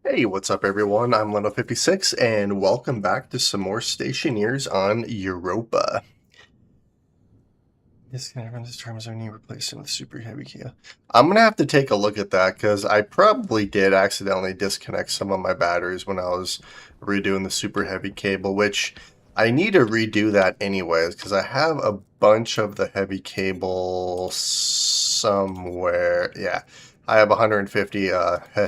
Hey, what's up everyone? I'm Leno56 and welcome back to some more Stationeers on Europa. Disconnect from this terms are need replacing with super heavy key. I'm gonna have to take a look at that because I probably did accidentally disconnect some of my batteries when I was redoing the super heavy cable, which I need to redo that anyways because I have a bunch of the heavy cable somewhere. Yeah, I have 150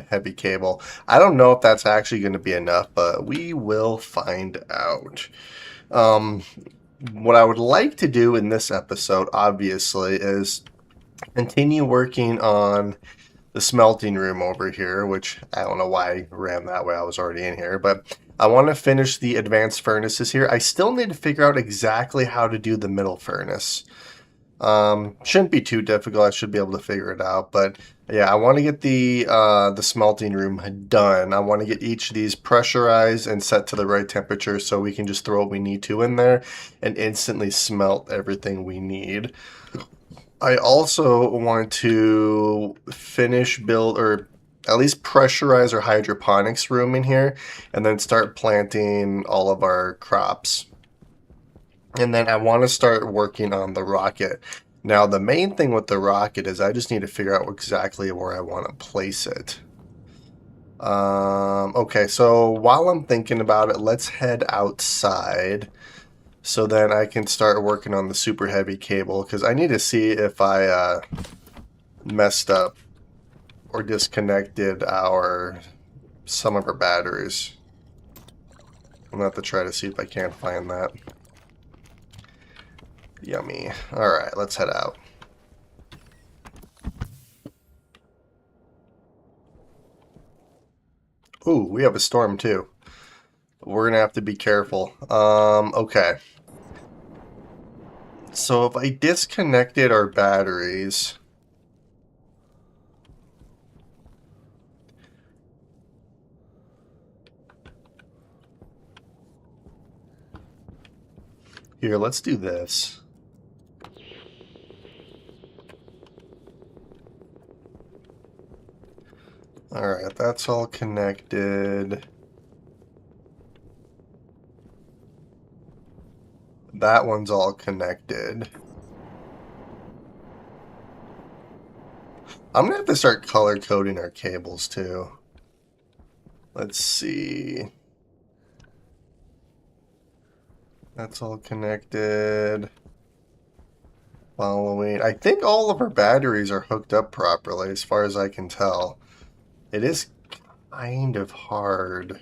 heavy cable. I don't know if that's actually going to be enough, but we will find out. Um, what I would like to do in this episode, obviously, is continue working on the smelting room over here, which I don't know why I ran that way. I was already in here, but I want to finish the advanced furnaces here. I still need to figure out exactly how to do the middle furnace. Shouldn't be too difficult. I should be able to figure it out. But yeah, I want to get the smelting room done. I want to get each of these pressurized and set to the right temperature so we can just throw what we need to in there and instantly smelt everything we need. I also want to finish build or at least pressurize our hydroponics room in here and then start planting all of our crops. And then I want to start working on the rocket. Now, the main thing with the rocket is I just need to figure out exactly where I want to place it. Okay, so while I'm thinking about it, let's head outside so then I can start working on the super heavy cable because I need to see if I messed up or disconnected some of our batteries. I'm going to have to try to see if I can't find that. Yummy. Alright, let's head out. Ooh, we have a storm too. We're gonna have to be careful. Okay. So if I disconnected our batteries... Here, let's do this. Alright, that's all connected. That one's all connected. I'm gonna have to start color coding our cables too. Let's see. That's all connected. Following. I think all of our batteries are hooked up properly as far as I can tell. It is kind of hard.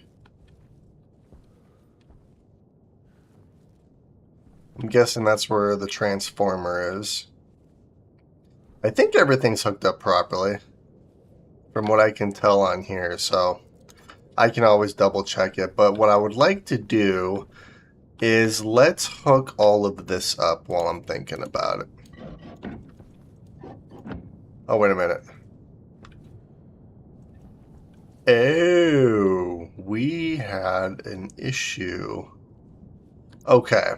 I'm guessing that's where the transformer is. I think everything's hooked up properly from what I can tell on here, so I can always double check it. But what I would like to do is let's hook all of this up while I'm thinking about it. Oh, wait a minute. Oh, we had an issue. Okay.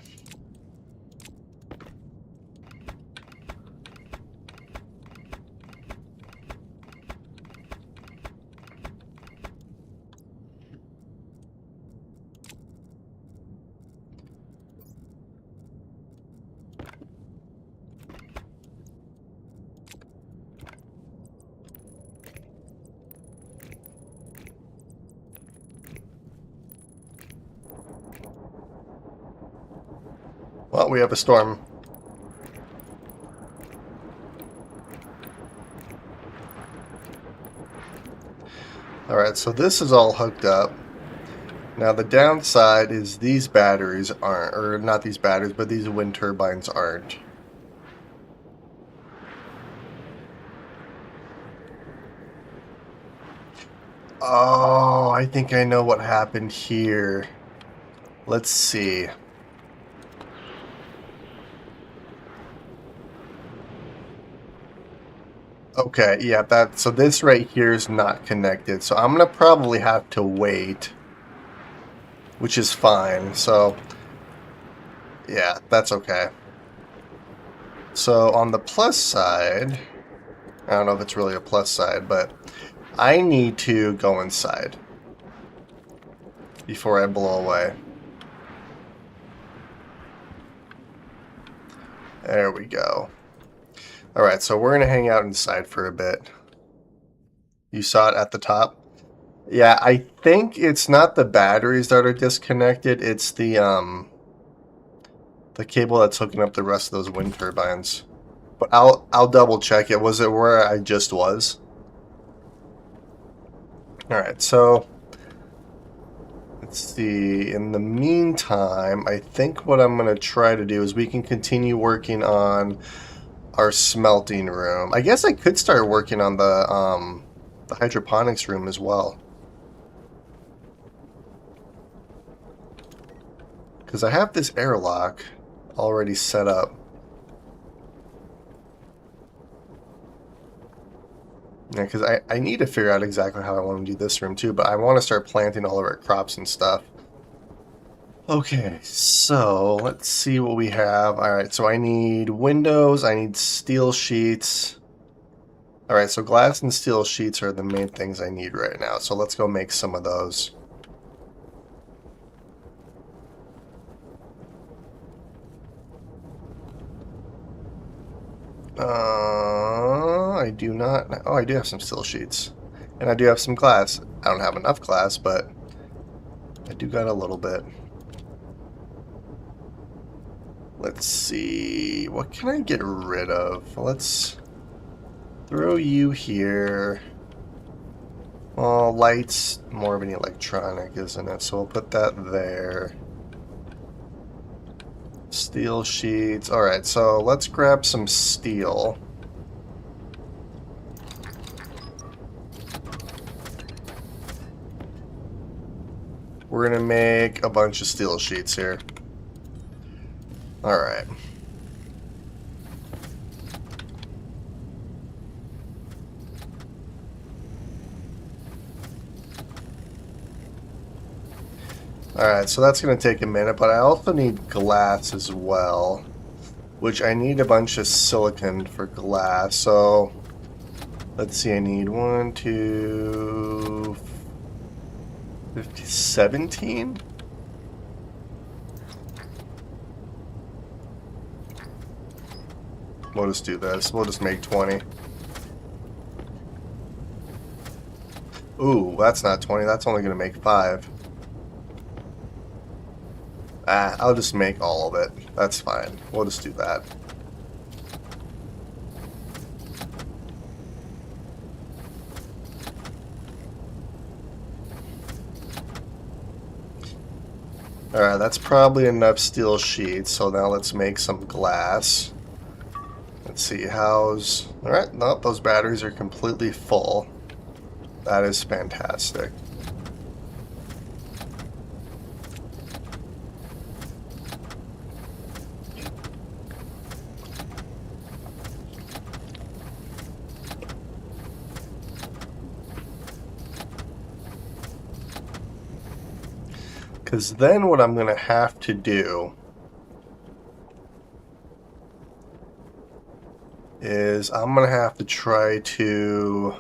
Well, we have a storm. Alright, so this is all hooked up. Now the downside is these batteries aren't, or not these batteries, but these wind turbines aren't. Oh, I think I know what happened here. Let's see. Okay, yeah, so this right here is not connected. So I'm gonna probably have to wait, which is fine. So yeah, that's okay. So on the plus side, I don't know if it's really a plus side, but I need to go inside. before I blow away. There we go. Alright, so we're going to hang out inside for a bit. You saw it at the top? Yeah, I think it's not the batteries that are disconnected, it's the cable that's hooking up the rest of those wind turbines. But I'll double check it. Was it where I just was? Alright, so let's see. In the meantime, I think what I'm going to try to do is we can continue working on our smelting room. I guess I could start working on the hydroponics room as well. Because I have this airlock already set up. Yeah, because I need to figure out exactly how I want to do this room too, but I want to start planting all of our crops and stuff. Okay, so let's see what we have. Alright, so I need windows, I need steel sheets. Alright, so glass and steel sheets are the main things I need right now, so let's go make some of those. I do not... Oh, I do have some steel sheets. And I do have some glass. I don't have enough glass, but I do got a little bit. Let's see... What can I get rid of? Let's throw you here. Well, light's more of an electronic, isn't it? So we'll put that there. Steel sheets. Alright, so let's grab some steel. We're going to make a bunch of steel sheets here. Alright. Alright, so that's going to take a minute, but I also need glass as well. Which I need a bunch of silicon for glass, so... Let's see, I need 1, 2... 17? We'll just do this. We'll just make 20. Ooh, that's not 20. That's only going to make 5. I'll just make all of it. That's fine. We'll just do that. Alright, that's probably enough steel sheets, so now let's make some glass. Let's see, how's... Alright, nope, those batteries are completely full. That is fantastic. Because then what I'm going to have to do is I'm going to have to try to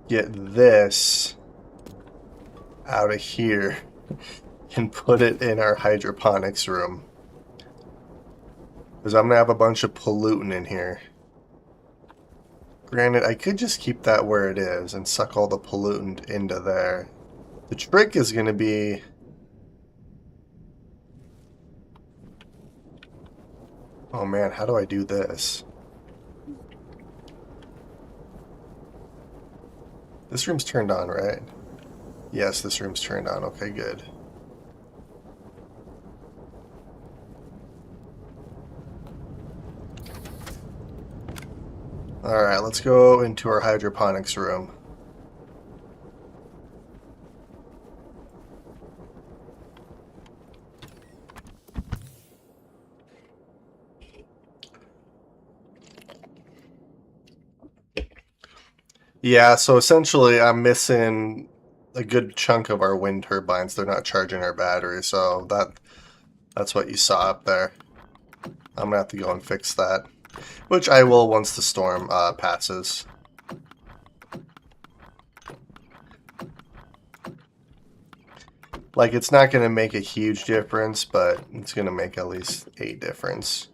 get this out of here and put it in our hydroponics room. Because I'm going to have a bunch of pollutant in here. Granted, I could just keep that where it is and suck all the pollutant into there. The trick is going to be... Oh man, how do I do this? This room's turned on, right? Yes, this room's turned on. Okay, good. Alright, let's go into our hydroponics room. Yeah, so essentially I'm missing a good chunk of our wind turbines. They're not charging our battery, so that's what you saw up there. I'm gonna have to go and fix that, which I will once the storm passes. Like, it's not going to make a huge difference, but it's going to make at least a difference.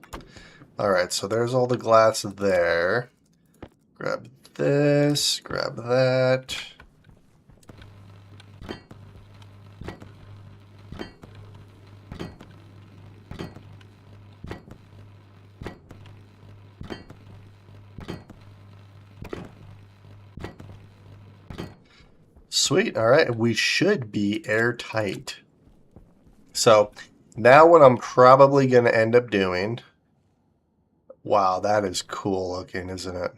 Alright, so there's all the glass there. Grab this, grab that. Sweet, alright, we should be airtight. So, now what I'm probably going to end up doing... Wow, that is cool looking, isn't it?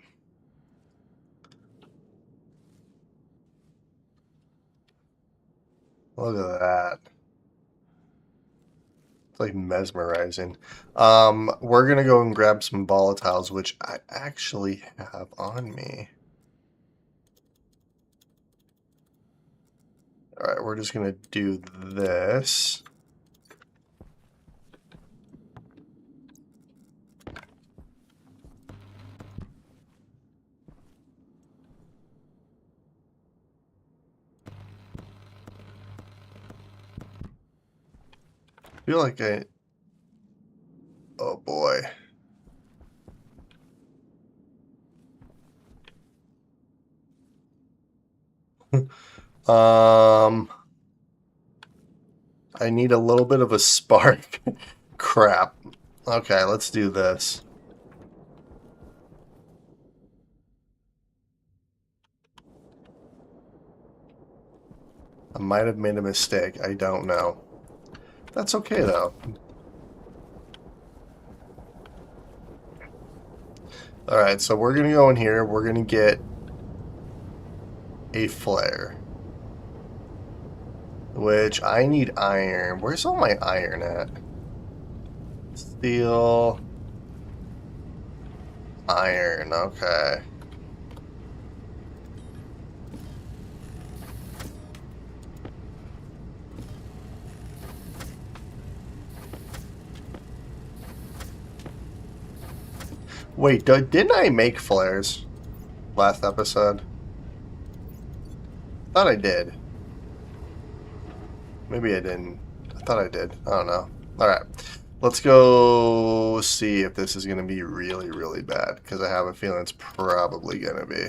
Look at that. It's like mesmerizing. We're going to go and grab some volatiles, which I actually have on me. Alright, we're just going to do this. I feel like I... Oh boy. I need a little bit of a spark. Crap. Okay, let's do this. I might have made a mistake. I don't know. That's okay, though. Alright, so we're going to go in here. We're going to get a flare. Which, I need iron. Where's all my iron at? Steel. Iron, okay. Wait, didn't I make flares last episode? Thought I did. Maybe I didn't. I thought I did. I don't know. Alright. Let's go see if this is going to be really, really bad. Because I have a feeling it's probably going to be.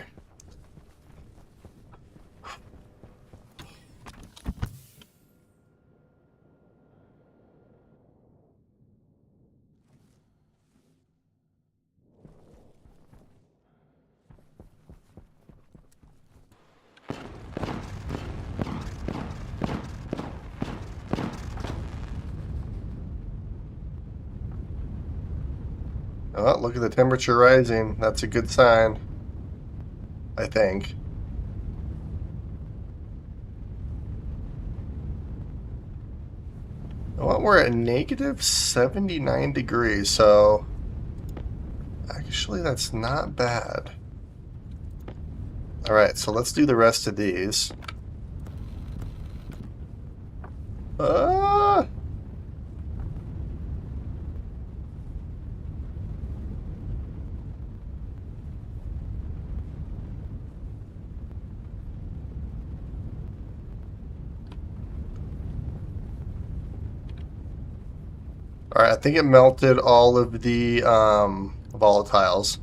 Oh, look at the temperature rising. That's a good sign. I think. Well, we're at negative 79 degrees, so actually that's not bad. Alright, so let's do the rest of these. Alright, I think it melted all of the volatiles.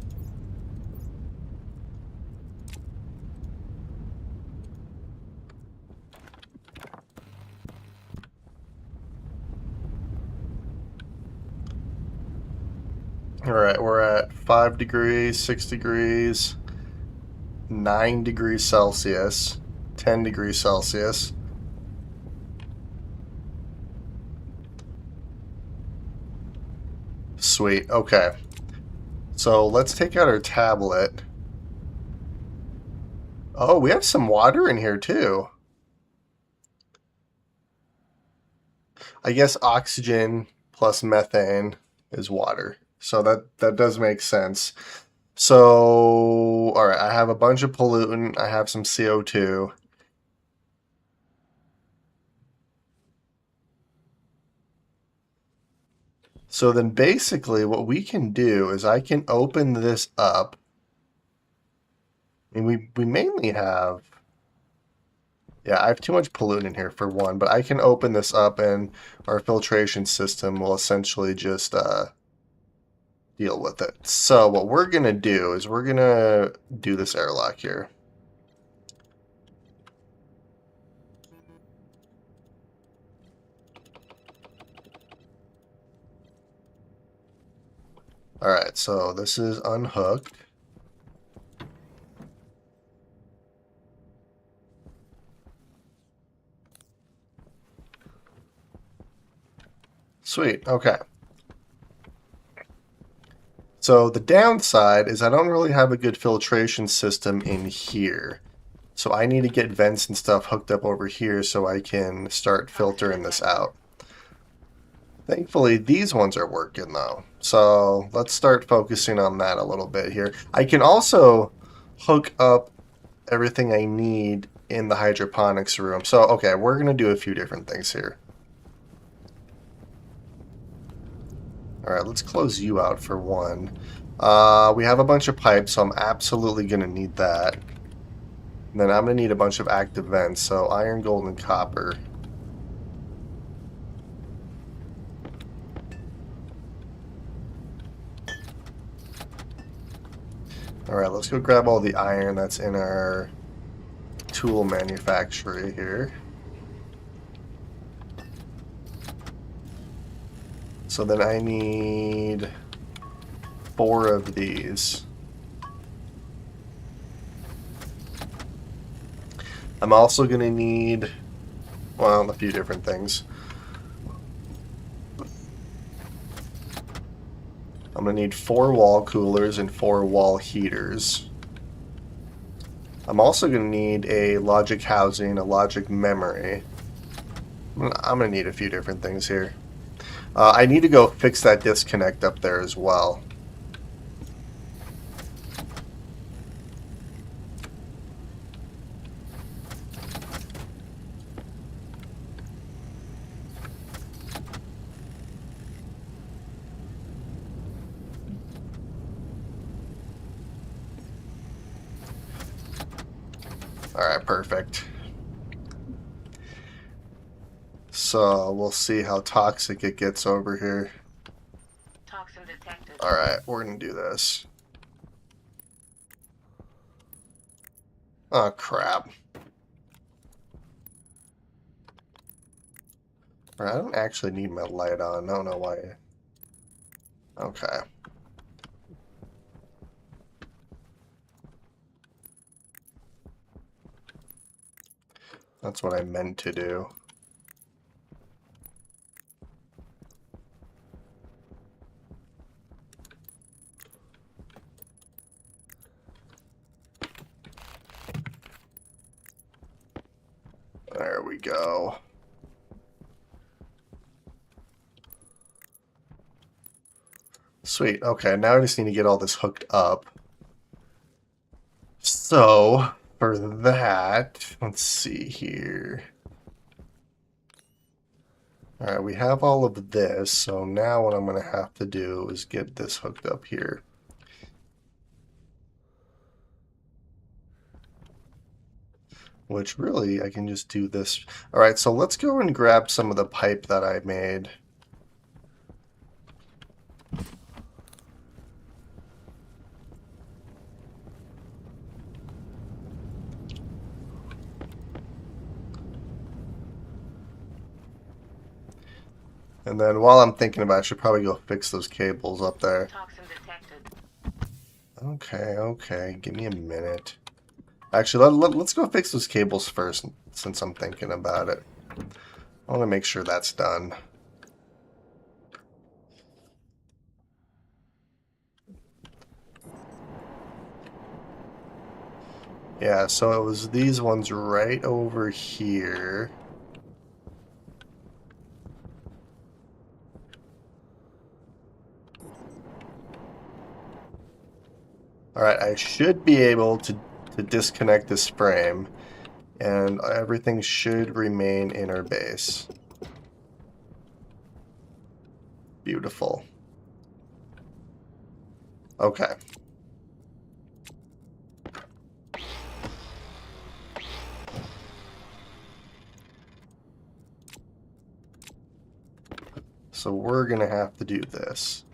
Alright, we're at 5 degrees, 6 degrees, 9 degrees Celsius, 10 degrees Celsius. Sweet, okay. So let's take out our tablet. Oh, we have some water in here too. I guess oxygen plus methane is water. So that does make sense. So, alright, I have a bunch of pollutant. I have some CO2. So then basically what we can do is I can open this up. I mean, we mainly have Yeah, I have too much pollutant in here for one, but I can open this up and our filtration system will essentially just deal with it. So what we're going to do is we're going to do this airlock here. Alright, so this is unhooked. Sweet, okay. So the downside is I don't really have a good filtration system in here. So I need to get vents and stuff hooked up over here so I can start filtering this out. Thankfully, these ones are working though. So let's start focusing on that a little bit here. I can also hook up everything I need in the hydroponics room. So, okay, we're going to do a few different things here. Alright, let's close you out for one. We have a bunch of pipes, so I'm absolutely going to need that. And then I'm going to need a bunch of active vents, so iron, gold, and copper. Alright, let's go grab all the iron that's in our tool manufacturer here. So then I need 4 of these. I'm also going to need, well, a few different things. I'm going to need 4 wall coolers and 4 wall heaters. I'm also going to need a logic housing, a logic memory. I'm going to need a few different things here. I need to go fix that disconnect up there as well. Alright, perfect. So we'll see how toxic it gets over here. Toxin detected. Alright, we're going to do this. Oh, crap. Alright, I don't actually need my light on. I don't know why. Okay. That's what I meant to do. There we go. Sweet. Okay, now I just need to get all this hooked up. So, for that, let's see here. Alright, we have all of this, so now what I'm going to have to do is get this hooked up here. Which really, I can just do this. Alright, so let's go and grab some of the pipe that I made. And then while I'm thinking about it, I should probably go fix those cables up there. Toxin detected. Okay, okay. Give me a minute. Actually, let's go fix those cables first, since I'm thinking about it. I want to make sure that's done. Yeah, so it was these ones right over here. Alright, I should be able to disconnect this frame, and everything should remain in our base. Beautiful. Okay. So we're going to have to do this.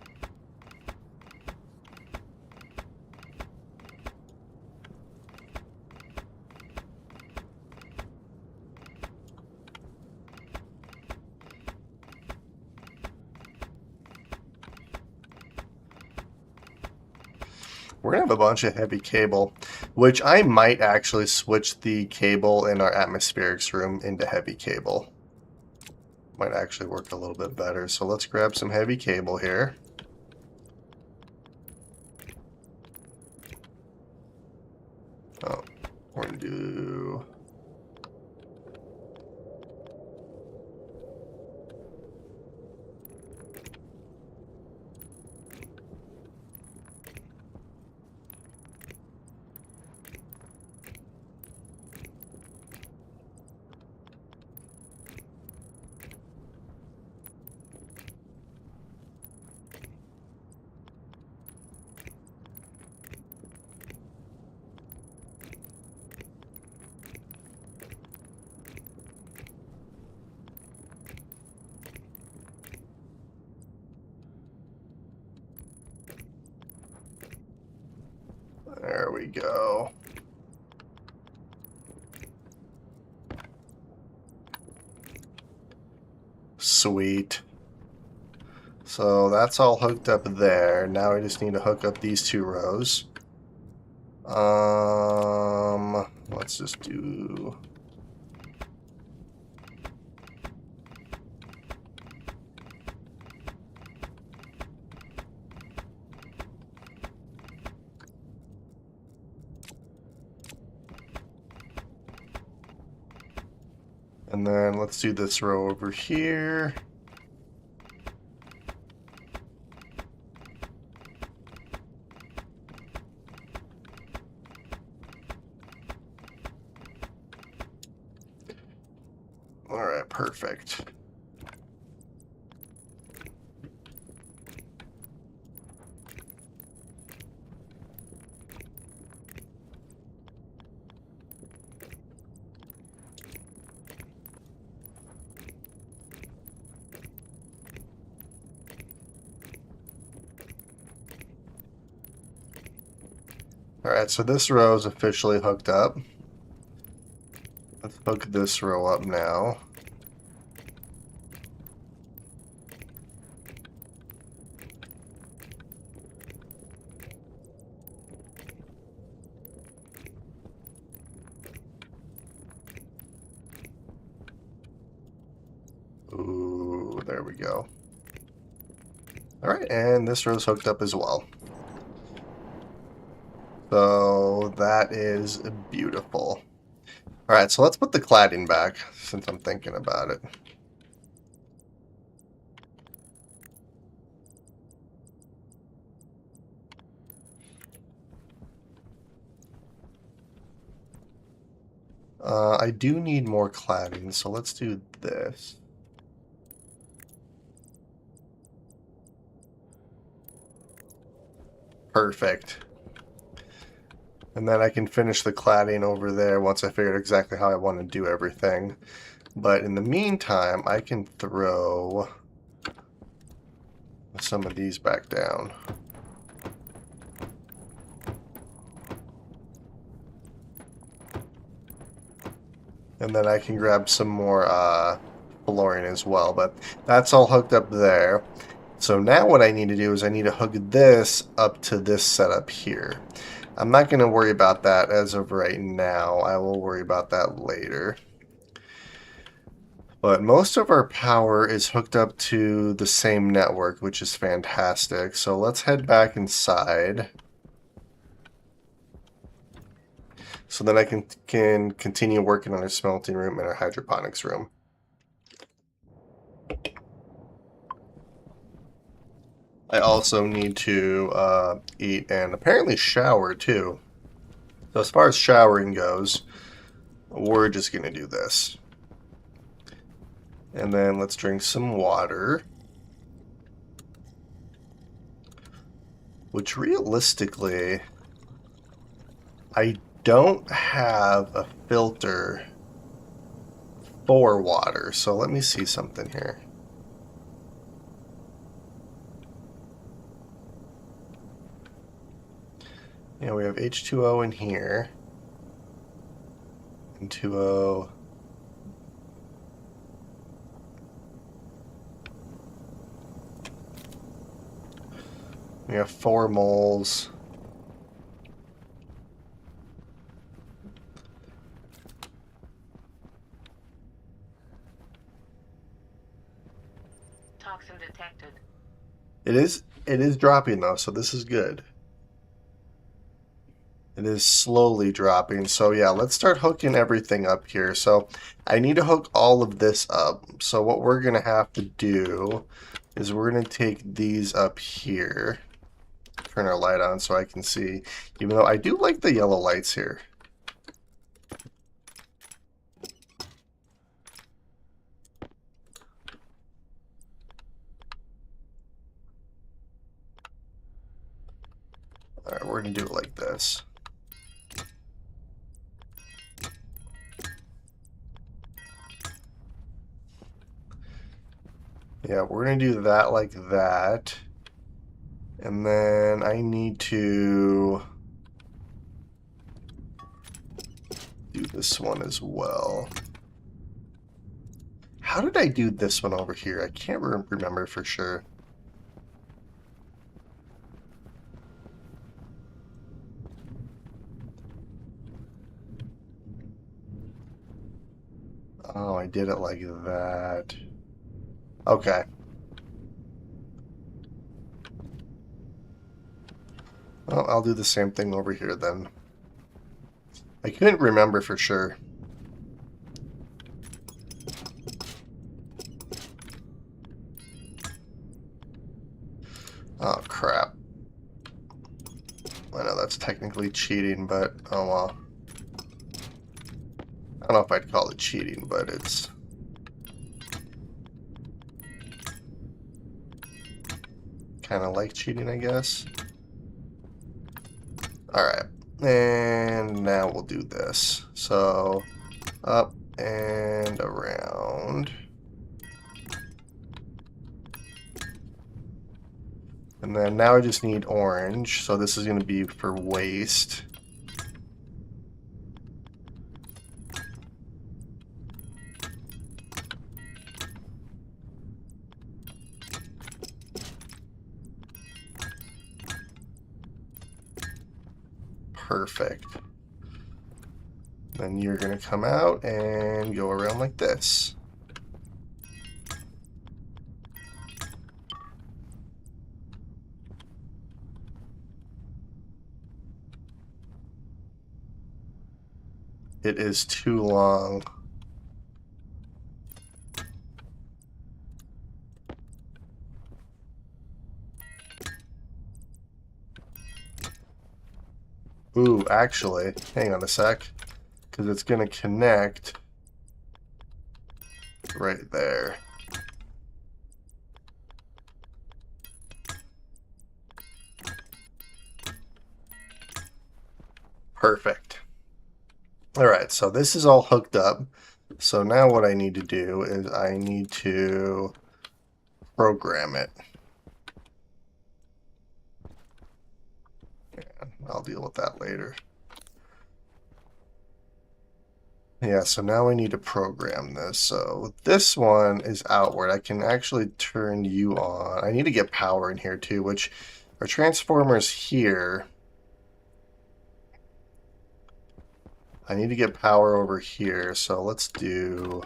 We're going to have a bunch of heavy cable, which I might actually switch the cable in our atmospherics room into heavy cable. Might actually work a little bit better. So let's grab some heavy cable here. Oh, we're going to do... There we go. Sweet. So that's all hooked up there. Now we just need to hook up these 2 rows. Let's just do... And then let's do this row over here. All right, perfect. Alright, so this row is officially hooked up. Let's hook this row up now. Ooh, there we go. Alright, and this row's hooked up as well. So that is beautiful. Alright, so let's put the cladding back, since I'm thinking about it. I do need more cladding, so let's do this. Perfect. And then I can finish the cladding over there once I figure out exactly how I want to do everything. But in the meantime, I can throw some of these back down. And then I can grab some more flooring as well. But that's all hooked up there. So now what I need to do is I need to hook this up to this setup here. I'm not going to worry about that as of right now. I will worry about that later. But most of our power is hooked up to the same network, which is fantastic. So let's head back inside. So then I can continue working on our smelting room and our hydroponics room. I also need to eat and apparently shower too. So as far as showering goes, we're just going to do this. And then let's drink some water. Which realistically, I don't have a filter for water. So let me see something here. Yeah, we have H2O in here. And 2O. We have 4 moles. Toxin detected. It is dropping though, so this is good. It is slowly dropping. So yeah, let's start hooking everything up here. So I need to hook all of this up. So what we're gonna have to do is we're gonna take these up here. Turn our light on so I can see. Even though I do like the yellow lights here. Alright, we're gonna do it like this. Yeah, we're going to do that like that. And then I need to do this one as well. How did I do this one over here? I can't remember for sure. Oh, I did it like that. Okay. Well, I'll do the same thing over here then. I couldn't remember for sure. Oh, crap. I know that's technically cheating, but oh well. I don't know if I'd call it cheating, but it's kind of like cheating, I guess. Alright, and now we'll do this. So, up and around. And then now I just need orange, so this is going to be for waste. Perfect. Then you're going to come out and go around like this. It is too long. Ooh, actually, hang on a sec, because it's going to connect right there. Perfect. Alright, so this is all hooked up. So now what I need to do is I need to program it. I'll deal with that later. Yeah, so now we need to program this. So this one is outward. I can actually turn you on. I need to get power in here too, which our transformers here. I need to get power over here, so let's do...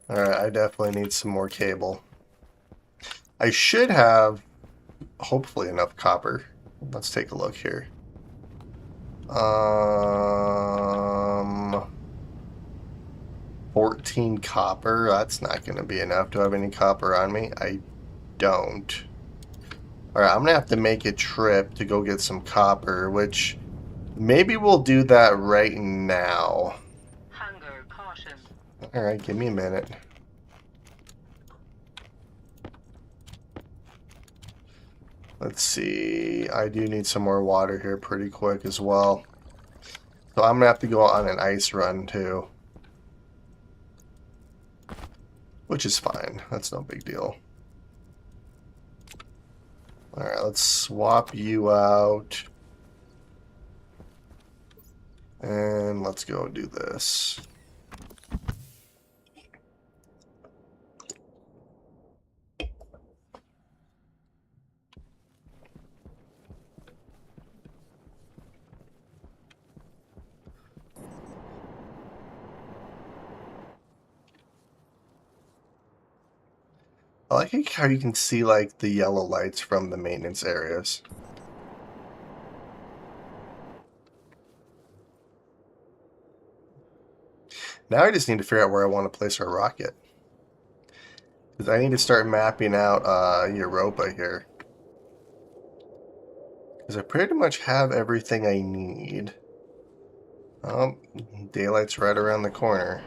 Alright, I definitely need some more cable. I should have, hopefully, enough copper. Let's take a look here. 14 copper. That's not going to be enough. Do I have any copper on me? I don't. Alright, I'm going to have to make a trip to go get some copper, which maybe we'll do that right now. Hunger caution. Alright, give me a minute. Let's see. I do need some more water here pretty quick as well. So I'm going to have to go on an ice run too. Which is fine. That's no big deal. Alright, let's swap you out. And let's go do this. I like how you can see like the yellow lights from the maintenance areas. Now I just need to figure out where I want to place our rocket. Because I need to start mapping out Europa here. Because I pretty much have everything I need. Oh, daylight's right around the corner.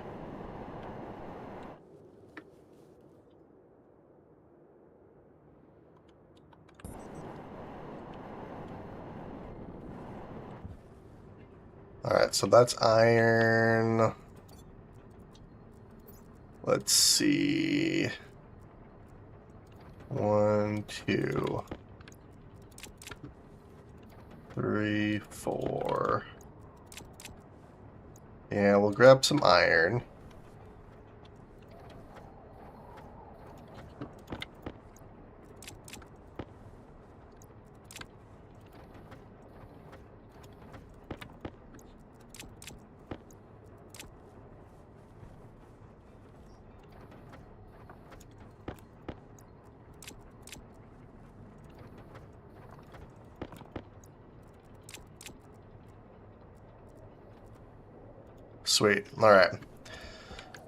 Alright, so that's iron. Let's see. 1, 2, 3, 4. Yeah, we'll grab some iron. Sweet. Alright.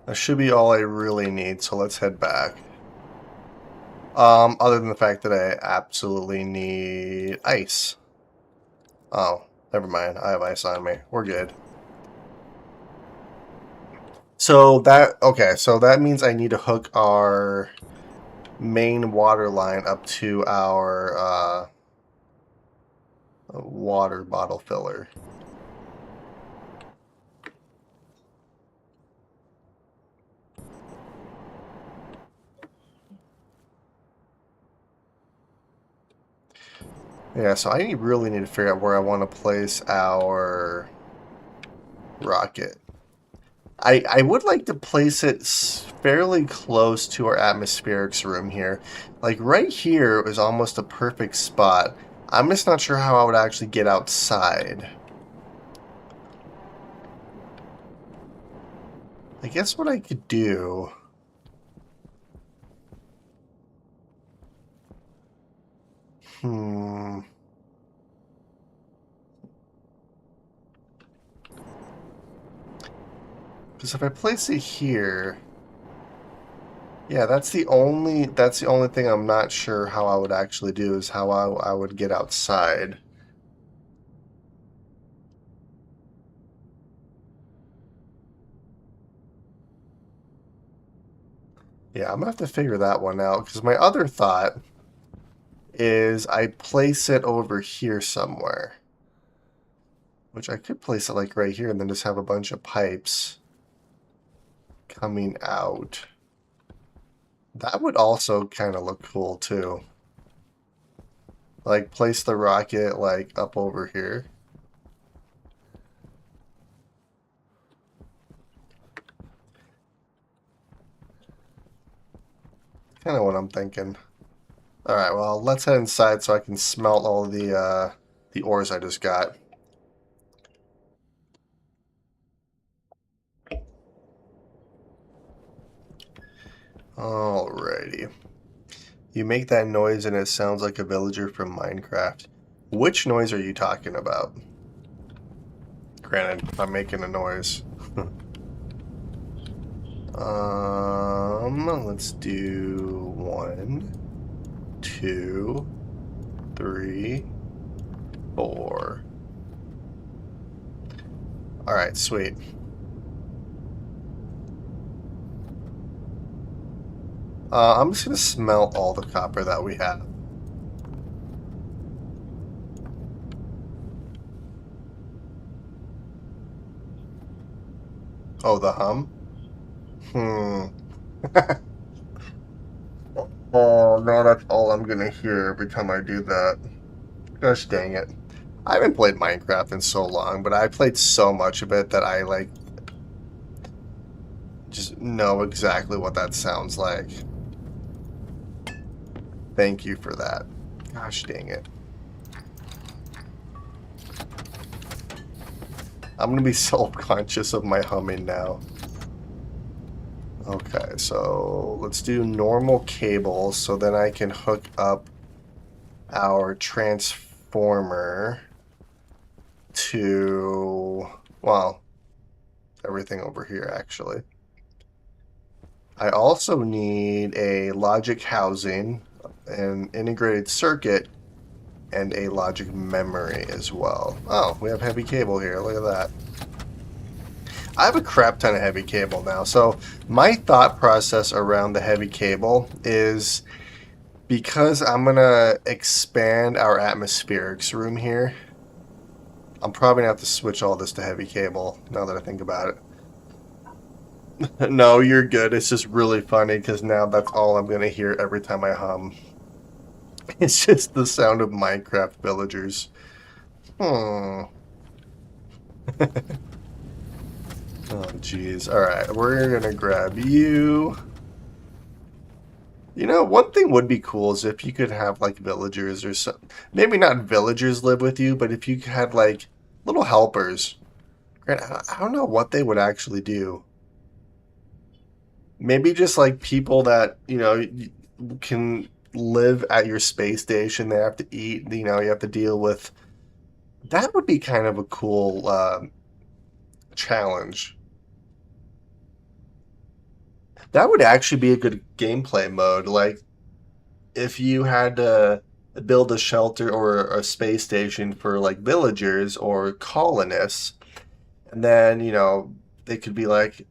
That should be all I really need, so let's head back. Other than the fact that I absolutely need ice. Oh, never mind. I have ice on me. We're good. So that means I need to hook our main water line up to our water bottle filler. Yeah, so I really need to figure out where I want to place our rocket. I would like to place it fairly close to our atmospherics room here. Like right here is almost a perfect spot. I'm just not sure how I would actually get outside. I guess what I could do... Because if I place it here... Yeah, that's the only thing I'm not sure how I would actually do is how I would get outside. Yeah, I'm gonna have to figure that one out because my other thought is I place it over here somewhere. Which I could place it like right here and then just have a bunch of pipes coming out. That would also kind of look cool too. Like place the rocket like up over here. Kind of what I'm thinking. Alright, well, let's head inside so I can smelt all the ores I just got. Alrighty. You make that noise and it sounds like a villager from Minecraft. Which noise are you talking about? Granted, I'm making a noise. Let's do 1, 2, 3, 4. Alright, sweet. I'm just going to smelt all the copper that we have. Oh, the hum? Hmm. Oh, no, that's all I'm gonna hear every time I do that. Gosh dang it. I haven't played Minecraft in so long, but I played so much of it that I, like, just know exactly what that sounds like. Thank you for that. Gosh dang it. I'm gonna be self-conscious of my humming now. Okay, so let's do normal cable so then I can hook up our transformer to, well, everything over here actually. I also need a logic housing, an integrated circuit, and a logic memory as well. Oh, we have heavy cable here. Look at that. I have a crap ton of heavy cable now. So my thought process around the heavy cable is because I'm going to expand our atmospherics room here, I'm probably going to have to switch all this to heavy cable now that I think about it. No, you're good. It's just really funny because now that's all I'm going to hear every time I hum. It's just the sound of Minecraft villagers. Hmm. Oh, jeez. Alright, we're going to grab you. You know, one thing would be cool is if you could have like villagers or some, maybe not villagers live with you, but if you had like little helpers. I don't know what they would actually do. Maybe just like people that, you know, can live at your space station. They have to eat, you know, you have to deal with. That would be kind of a cool challenge. That would actually be a good gameplay mode. Like if you had to build a shelter or a space station for like villagers or colonists, and then, you know, they could be like,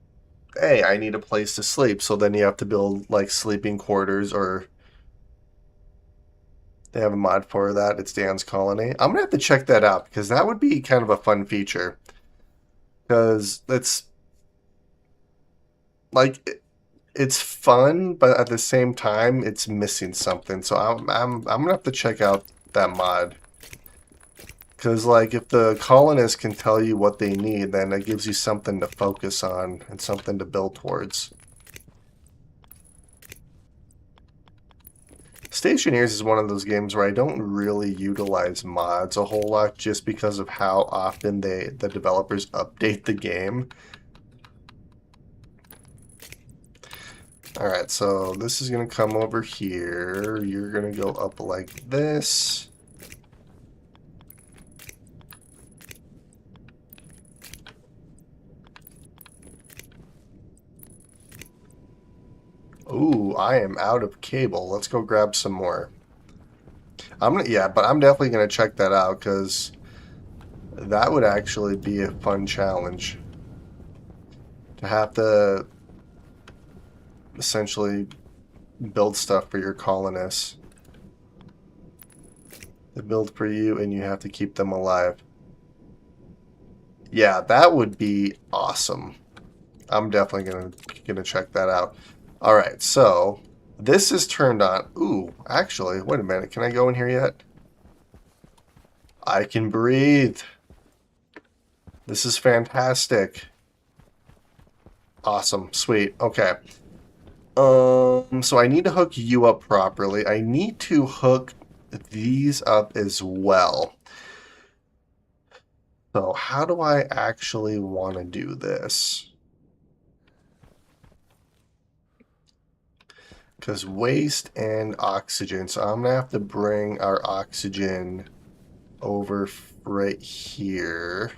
hey, I need a place to sleep. So then you have to build like sleeping quarters, or they have a mod for that. It's Dan's Colony. I'm going to have to check that out because that would be kind of a fun feature. Because it's like, it's fun, but at the same time, it's missing something. So I'm gonna have to check out that mod. Because, like, if the colonists can tell you what they need, then it gives you something to focus on and something to build towards. Stationeers is one of those games where I don't really utilize mods a whole lot just because of how often the developers update the game. Alright, so this is going to come over here. You're going to go up like this. Ooh, I am out of cable. Let's go grab some more. Yeah, but I'm definitely gonna check that out because that would actually be a fun challenge. To have to essentially build stuff for your colonists. They build for you and you have to keep them alive. Yeah, that would be awesome. I'm definitely gonna check that out. Alright, so this is turned on. Ooh, actually, wait a minute. Can I go in here yet? I can breathe. This is fantastic. Awesome. Sweet. Okay. So I need to hook you up properly. I need to hook these up as well. So how do I actually want to do this? Because waste and oxygen. So I'm going to have to bring our oxygen over right here.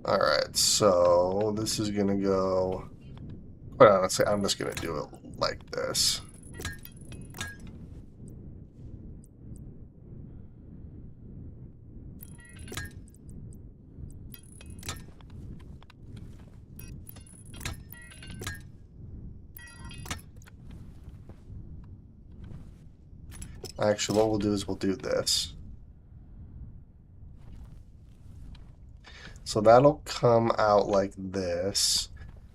Alright, so this is going to go... Quite honestly, I'm just going to do it like this. Actually, what we'll do is we'll do this. So that'll come out like this.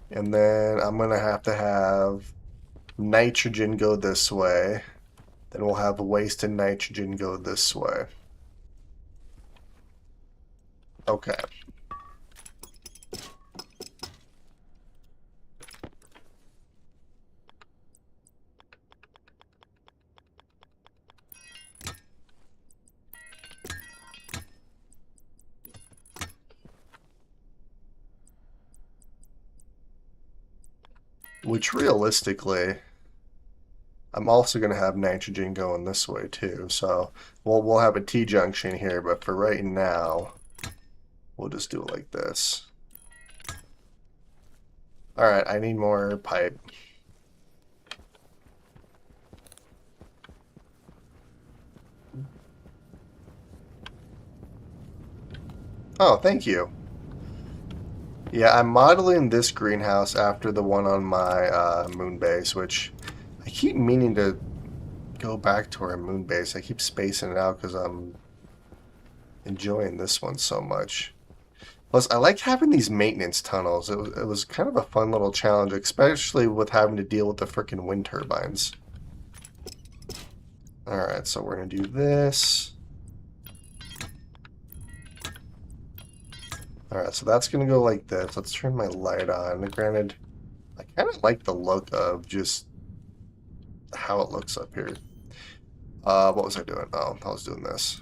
And then I'm going to have nitrogen go this way. Then we'll have waste and nitrogen go this way. Okay. Which realistically, I'm also going to have nitrogen going this way too. So we'll have a T-junction here, but for right now, we'll just do it like this. All right, I need more pipe. Oh, thank you. Yeah, I'm modeling this greenhouse after the one on my moon base, which I keep meaning to go back to our moon base. I keep spacing it out because I'm enjoying this one so much. Plus, I like having these maintenance tunnels. It was kind of a fun little challenge, especially with having to deal with the frickin' wind turbines. Alright, so we're going to do this. Alright, so that's going to go like this. Let's turn my light on. Granted, I kind of like the look of just how it looks up here. What was I doing? Oh, I was doing this.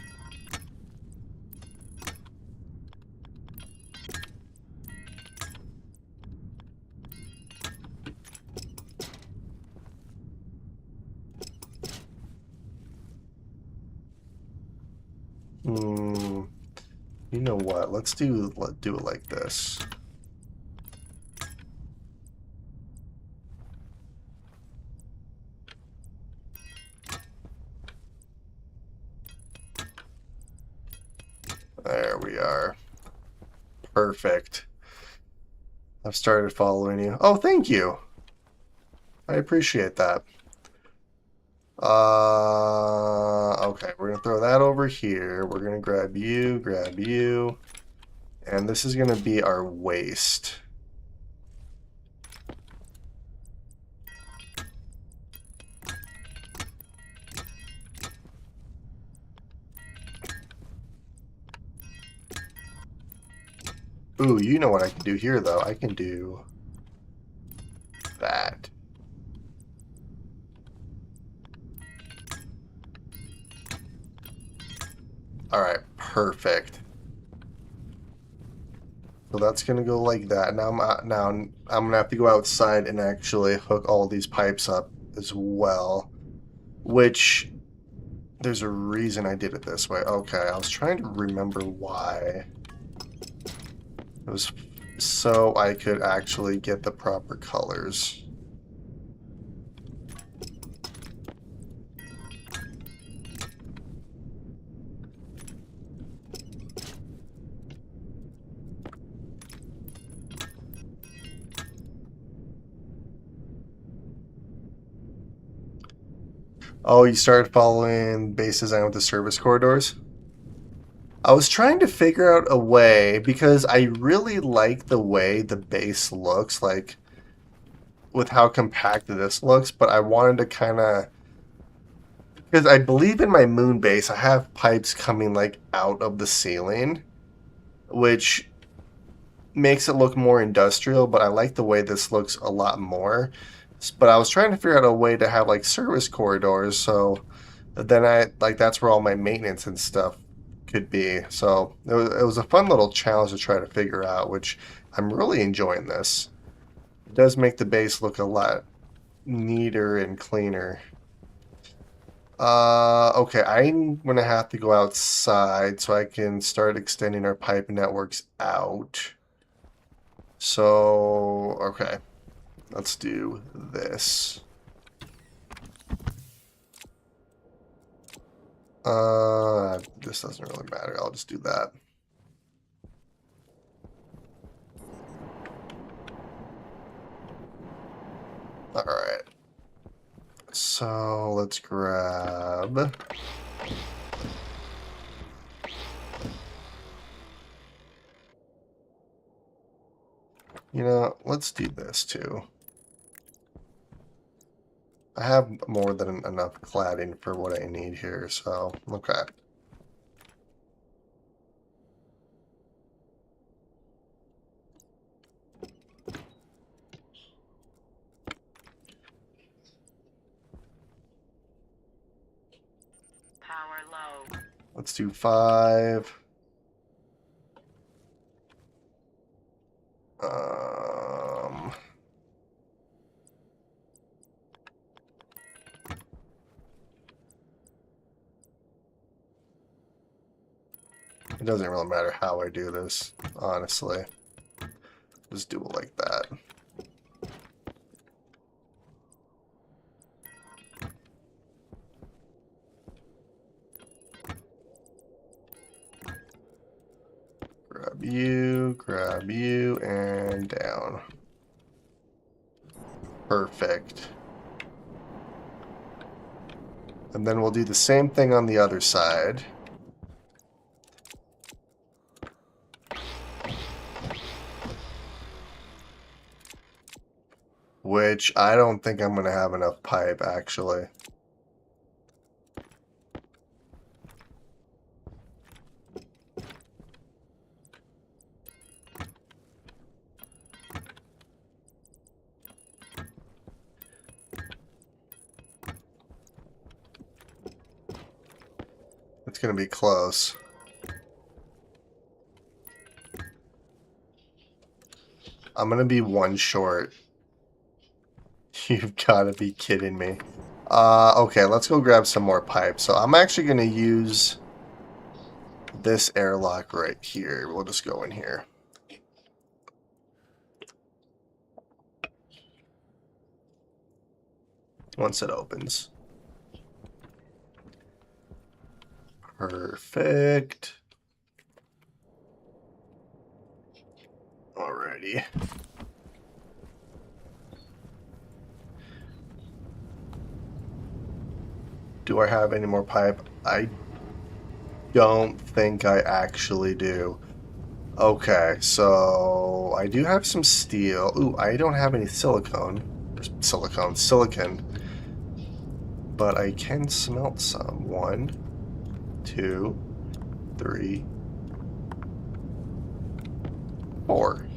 You know what? Let's do it like this. There we are. Perfect. I've started following you. Oh, thank you. I appreciate that. Okay, we're gonna throw that over here. We're gonna grab you, and this is gonna be our waste. Ooh, you know what I can do here, though. I can do that. Alright, perfect. So that's gonna go like that. Now I'm gonna have to go outside and actually hook all these pipes up as well. Which there's a reason I did it this way. Okay, I was trying to remember why. It was so I could actually get the proper colors. Oh, you started following base design with the service corridors? I was trying to figure out a way because I really like the way the base looks, like with how compact this looks, but I wanted to kind of, because I believe in my moon base, I have pipes coming like out of the ceiling, which makes it look more industrial, but I like the way this looks a lot more. But I was trying to figure out a way to have like service corridors, so then I like that's where all my maintenance and stuff could be. So it was a fun little challenge to try to figure out, which I'm really enjoying this. It does make the base look a lot neater and cleaner. Okay, I'm gonna have to go outside so I can start extending our pipe networks out. So, okay, let's do this. This doesn't really matter. I'll just do that. All right. So let's grab... You know, let's do this too. I have more than enough cladding for what I need here, so okay. Power low. Let's do 5. It doesn't really matter how I do this, honestly. Just do it like that. Grab you, and down. Perfect. And then we'll do the same thing on the other side. Which I don't think I'm going to have enough pipe, actually. It's going to be close. I'm going to be 1 short. You've got to be kidding me. Okay, let's go grab some more pipe. So I'm actually going to use this airlock right here. We'll just go in here. Once it opens. Perfect. Alrighty. Do I have any more pipe? I don't think I actually do. Okay, so I do have some steel. Ooh, I don't have any silicone. Silicon. But I can smelt some. 1, 2, 3, 4.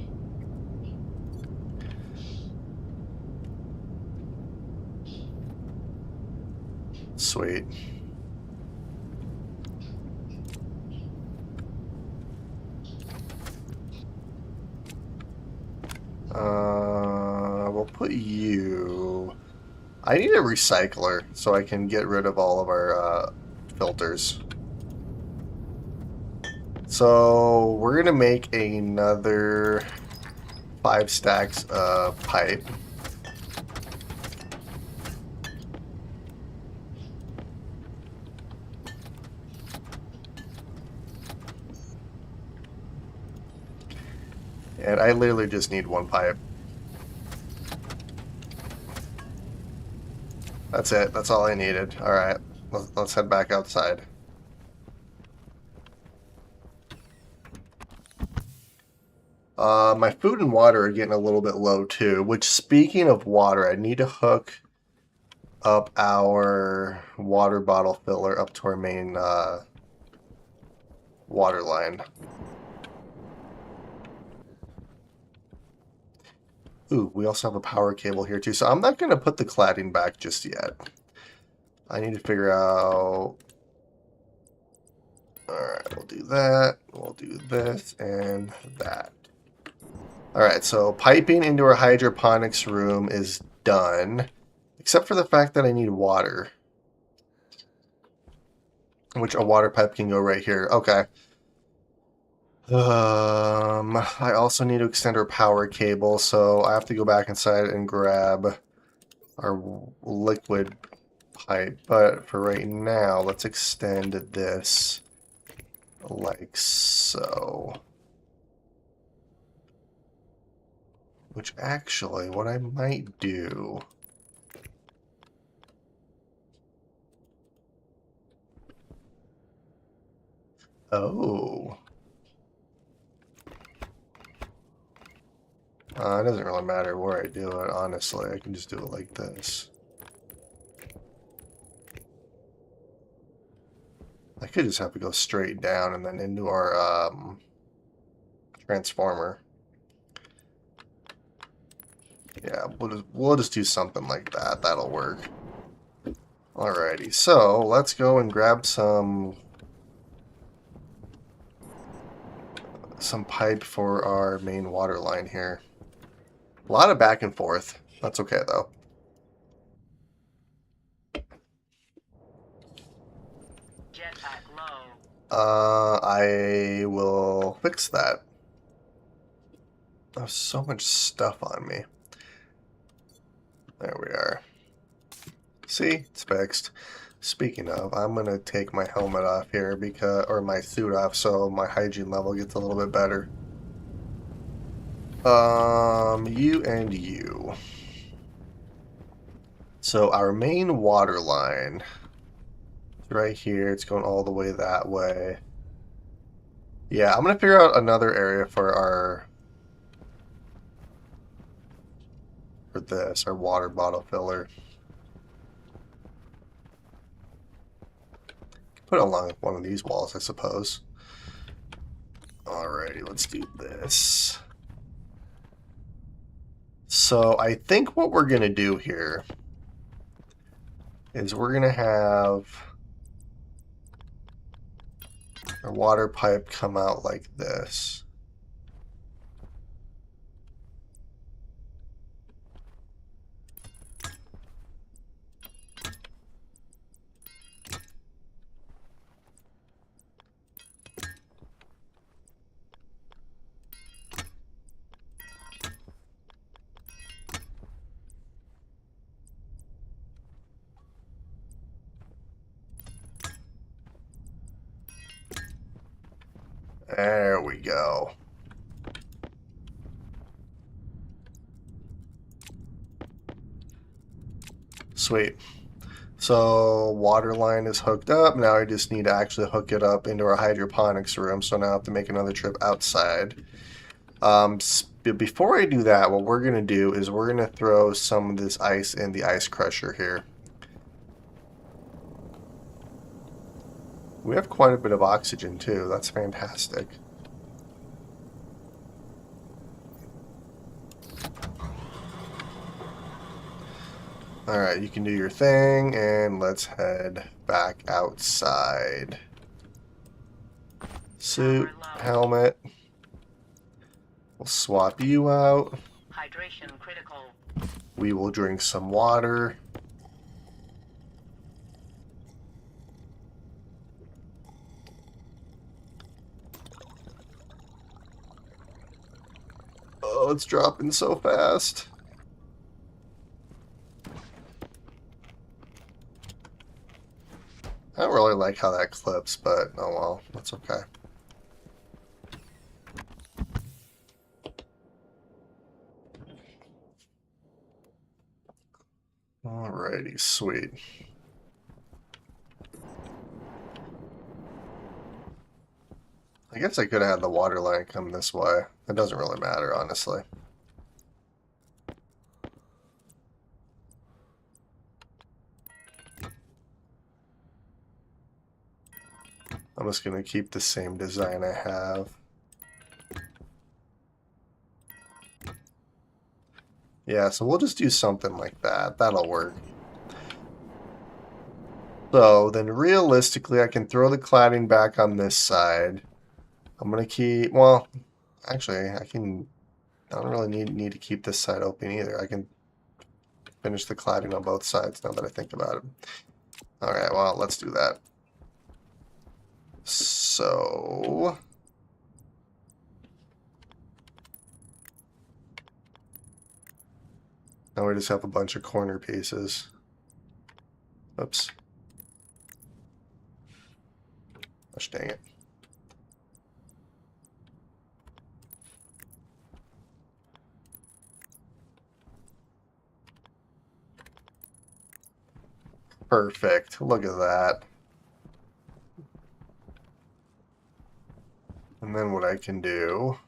Sweet. We'll put you... I need a recycler so I can get rid of all of our filters. So we're going to make another 5 stacks of pipe. And I literally just need 1 pipe. That's it. That's all I needed. Alright, let's head back outside. My food and water are getting a little bit low too, which, speaking of water, I need to hook up our water bottle filler up to our main water line. Ooh, we also have a power cable here too, so I'm not going to put the cladding back just yet. I need to figure out... Alright, we'll do that, we'll do this, and that. Alright, so piping into our hydroponics room is done, except for the fact that I need water. Which a water pipe can go right here. Okay. I also need to extend our power cable, so I have to go back inside and grab our liquid pipe. But for right now, let's extend this like so. Which actually, what I might do Oh. It doesn't really matter where I do it, honestly. I can just do it like this. I could just have to go straight down and then into our transformer. Yeah, we'll just do something like that. That'll work. Alrighty, so let's go and grab some pipe for our main water line here. A lot of back and forth. That's okay though. Jetpack low. I will fix that. There's so much stuff on me. There we are. See, it's fixed. Speaking of, I'm gonna take my helmet off here or my suit off, so my hygiene level gets a little bit better. You and you. So our main water line is right here. It's going all the way that way. Yeah, I'm gonna figure out another area for our water bottle filler. Put it along one of these walls, I suppose. Alrighty, let's do this. So I think what we're going to do here is we're going to have our water pipe come out like this. There we go. Sweet. So water line is hooked up. Now I just need to actually hook it up into our hydroponics room. So now I have to make another trip outside. Before I do that, what we're going to do is we're going to throw some of this ice in the ice crusher here. We have quite a bit of oxygen too. That's fantastic. Alright, you can do your thing, and let's head back outside. Suit, helmet. We'll swap you out. Hydration critical. We will drink some water. Oh, it's dropping so fast. I don't really like how that clips, but oh well, that's okay. Alrighty, sweet. I guess I could have had the water line come this way. It doesn't really matter, honestly. I'm just going to keep the same design I have. Yeah, so we'll just do something like that. That'll work. So then realistically, I can throw the cladding back on this side. I'm going to keep, well, actually, I don't really need to keep this side open either. I can finish the cladding on both sides now that I think about it. All right, well, let's do that. So now we just have a bunch of corner pieces. Oops. Gosh dang it. Perfect. Look at that. I can do.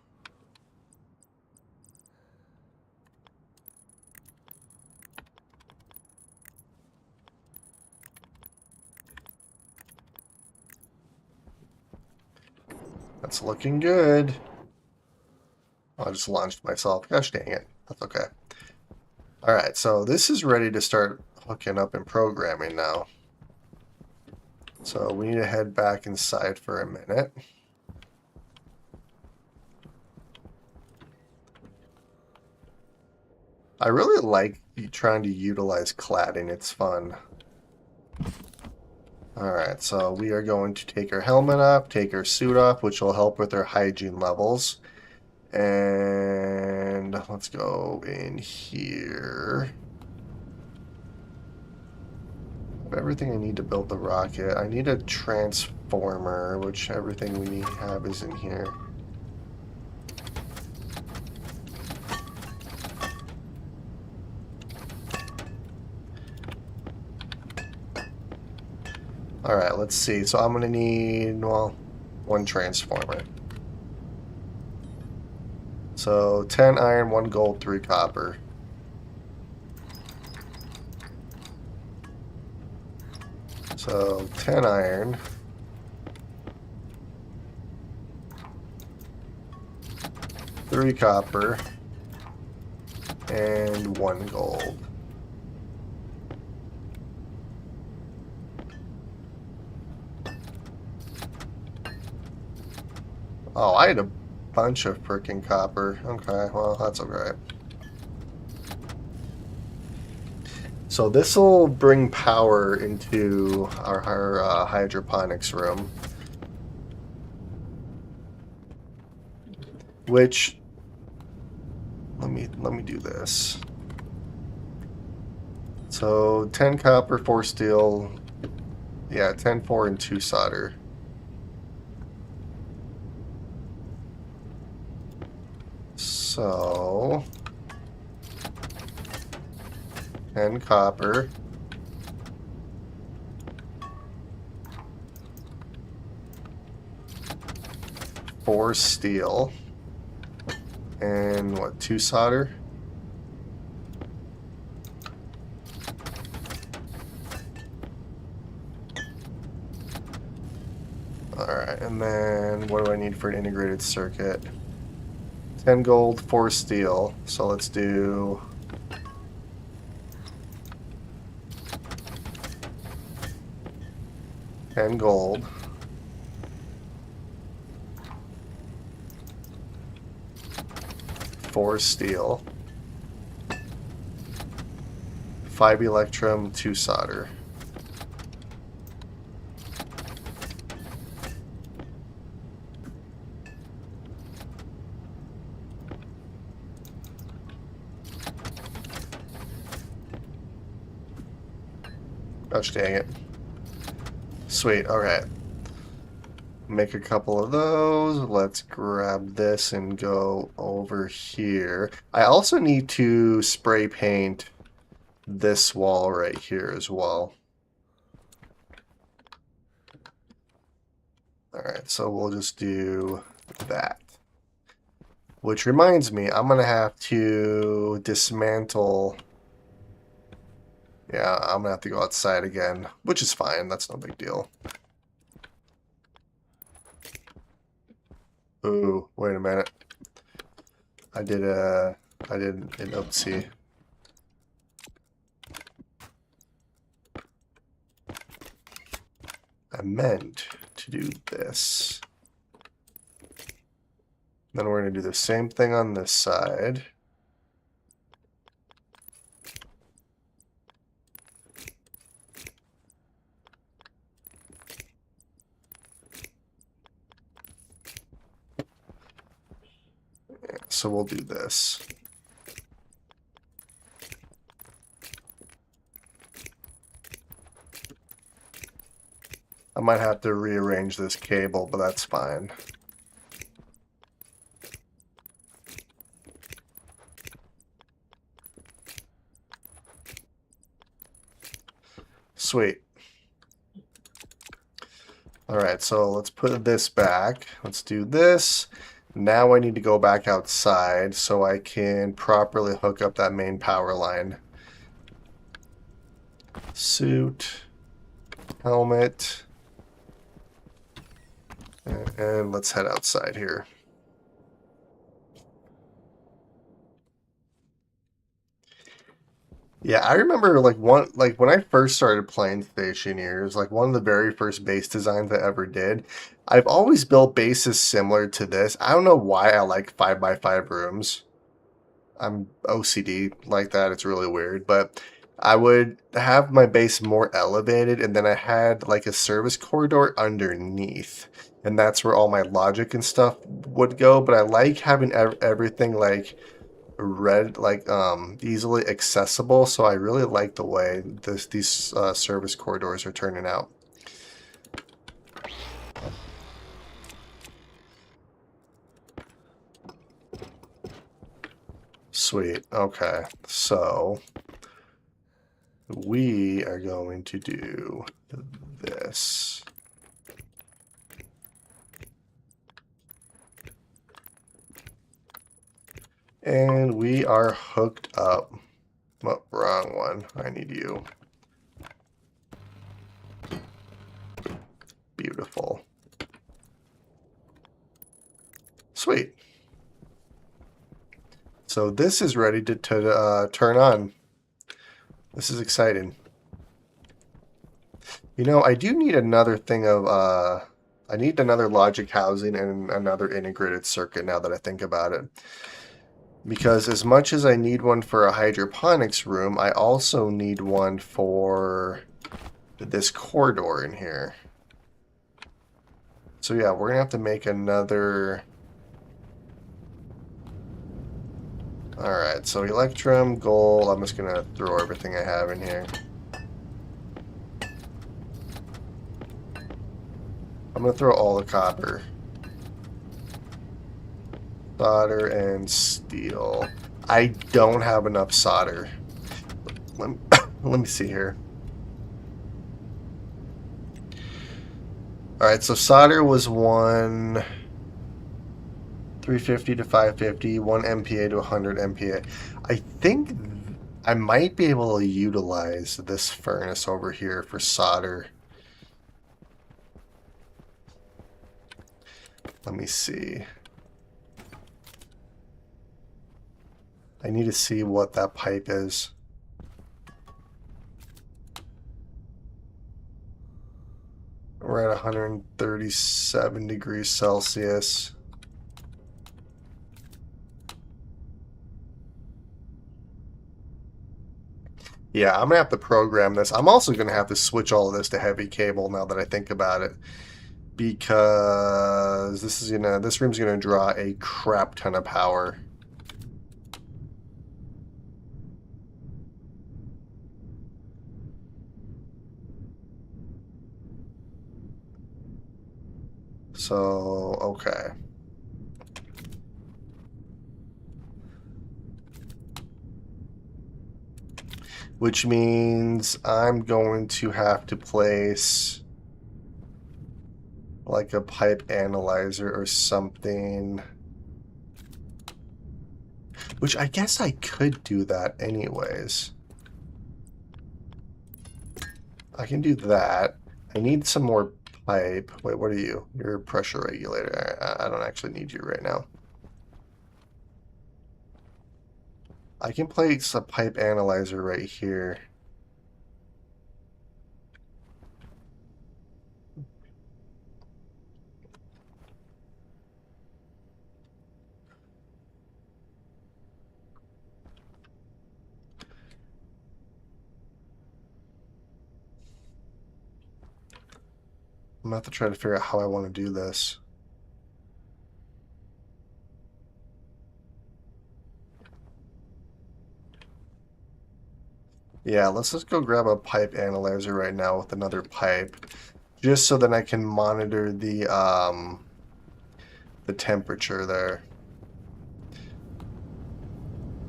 That's looking good. I just launched myself. Gosh dang it. That's okay. Alright, so this is ready to start hooking up and programming now. So we need to head back inside for a minute. I really like trying to utilize cladding. It's fun. Alright, so we are going to take our helmet off, take our suit off, which will help with our hygiene levels. And let's go in here. Everything I need to build the rocket. I need a transformer, which everything we need to have is in here. Alright, let's see. So I'm going to need, well, one transformer. So 10 iron, 1 gold, 3 copper. So 10 iron. 3 copper. And 1 gold. Oh, I had a bunch of frickin' copper. Okay, well, that's alright. So this will bring power into our hydroponics room. Which, let me do this. So 10 copper, 4 steel. Yeah, 10, 4, and 2 solder. So 10 copper. 4 steel. And what, 2 solder? Alright, and then what do I need for an integrated circuit? 10 gold, 4 steel. So let's do 10 gold. 4 steel. 5 electrum, 2 solder. Gosh dang it. Sweet, alright. Make a couple of those. Let's grab this and go over here. I also need to spray paint this wall right here as well. Alright, so we'll just do that. Which reminds me, I'm going to have to dismantle. Yeah, I'm going to have to go outside again, which is fine. That's no big deal. Ooh, wait a minute. I did an oopsie. I meant to do this. Then we're going to do the same thing on this side. So we'll do this. I might have to rearrange this cable, but that's fine. Sweet. Alright, so let's put this back. Let's do this. Now I need to go back outside so I can properly hook up that main power line. Suit, helmet, and let's head outside here. Yeah, I remember like when I first started playing Stationeers, like one of the very first base designs I ever did. I've always built bases similar to this. I don't know why I like 5x5 rooms. I'm OCD like that. It's really weird, but I would have my base more elevated, and then I had like a service corridor underneath, and that's where all my logic and stuff would go. But I like having everything like easily accessible, so I really like the way these service corridors are turning out. Sweet. Okay, so we are going to do this. And we are hooked up. Oh, wrong one. I need you. Beautiful. Sweet. So this is ready to turn on. This is exciting. You know, I do need another thing of, I need another logic housing and another integrated circuit now that I think about it. Because as much as I need one for a hydroponics room, I also need one for this corridor in here. So yeah, we're gonna have to make another. Alright, so electrum, gold. I'm just gonna throw everything I have in here. I'm gonna throw all the copper. Solder and steel. I don't have enough solder. Let me see here. Alright, so solder was 350 to 550, 1 MPa to 100 MPa. I think I might be able to utilize this furnace over here for solder. Let me see. I need to see what that pipe is. We're at 137 degrees Celsius. Yeah, I'm gonna have to program this. I'm also gonna have to switch all of this to heavy cable now that I think about it, because this room's gonna draw a crap ton of power. So, okay. Which means I'm going to have to place like a pipe analyzer or something. Which I guess I could do that anyways. I can do that. I need some more pipe. Wait, what are you? You're a pressure regulator. I don't actually need you right now. I can place a pipe analyzer right here. I'm gonna have to try to figure out how I want to do this. Yeah, let's just go grab a pipe analyzer right now with another pipe, just so that I can monitor the temperature there.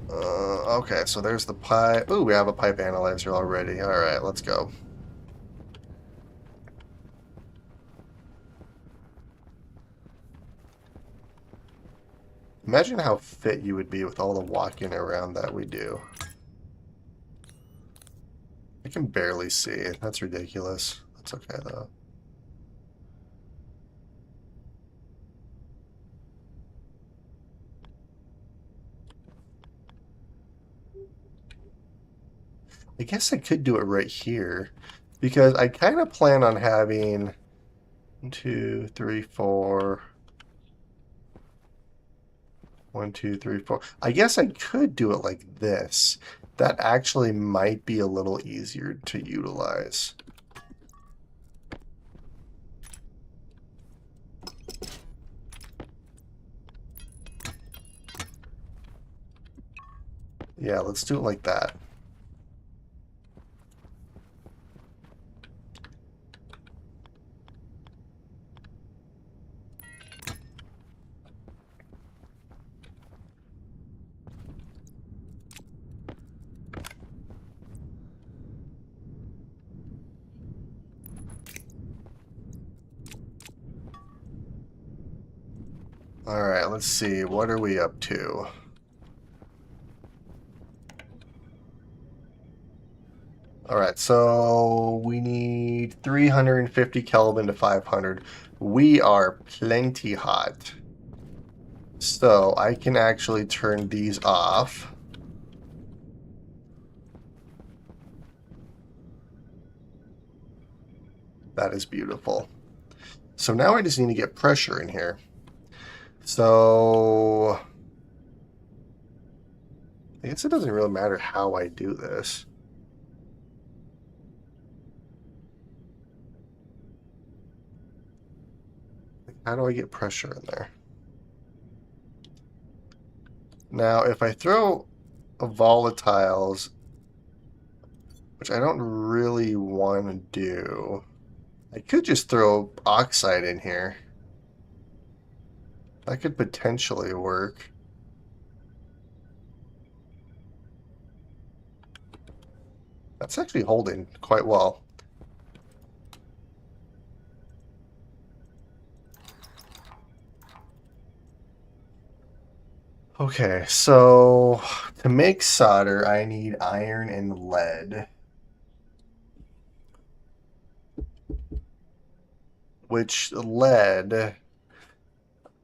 Okay, so there's the pipe. Ooh, we have a pipe analyzer already. All right, let's go. Imagine how fit you would be with all the walking around that we do. I can barely see. That's ridiculous. That's okay, though. I guess I could do it right here because I kind of plan on having 1, 2, 3, 4. 1, 2, 3, 4. I guess I could do it like this. That actually might be a little easier to utilize. Yeah, let's do it like that. All right, let's see. What are we up to? All right, so we need 350 Kelvin to 500. We are plenty hot. So I can actually turn these off. That is beautiful. So now I just need to get pressure in here. So I guess it doesn't really matter how I do this. How do I get pressure in there? Now, if I throw volatiles, which I don't really want to do, I could just throw oxide in here. That could potentially work. That's actually holding quite well. Okay, so to make solder, I need iron and lead. Which lead,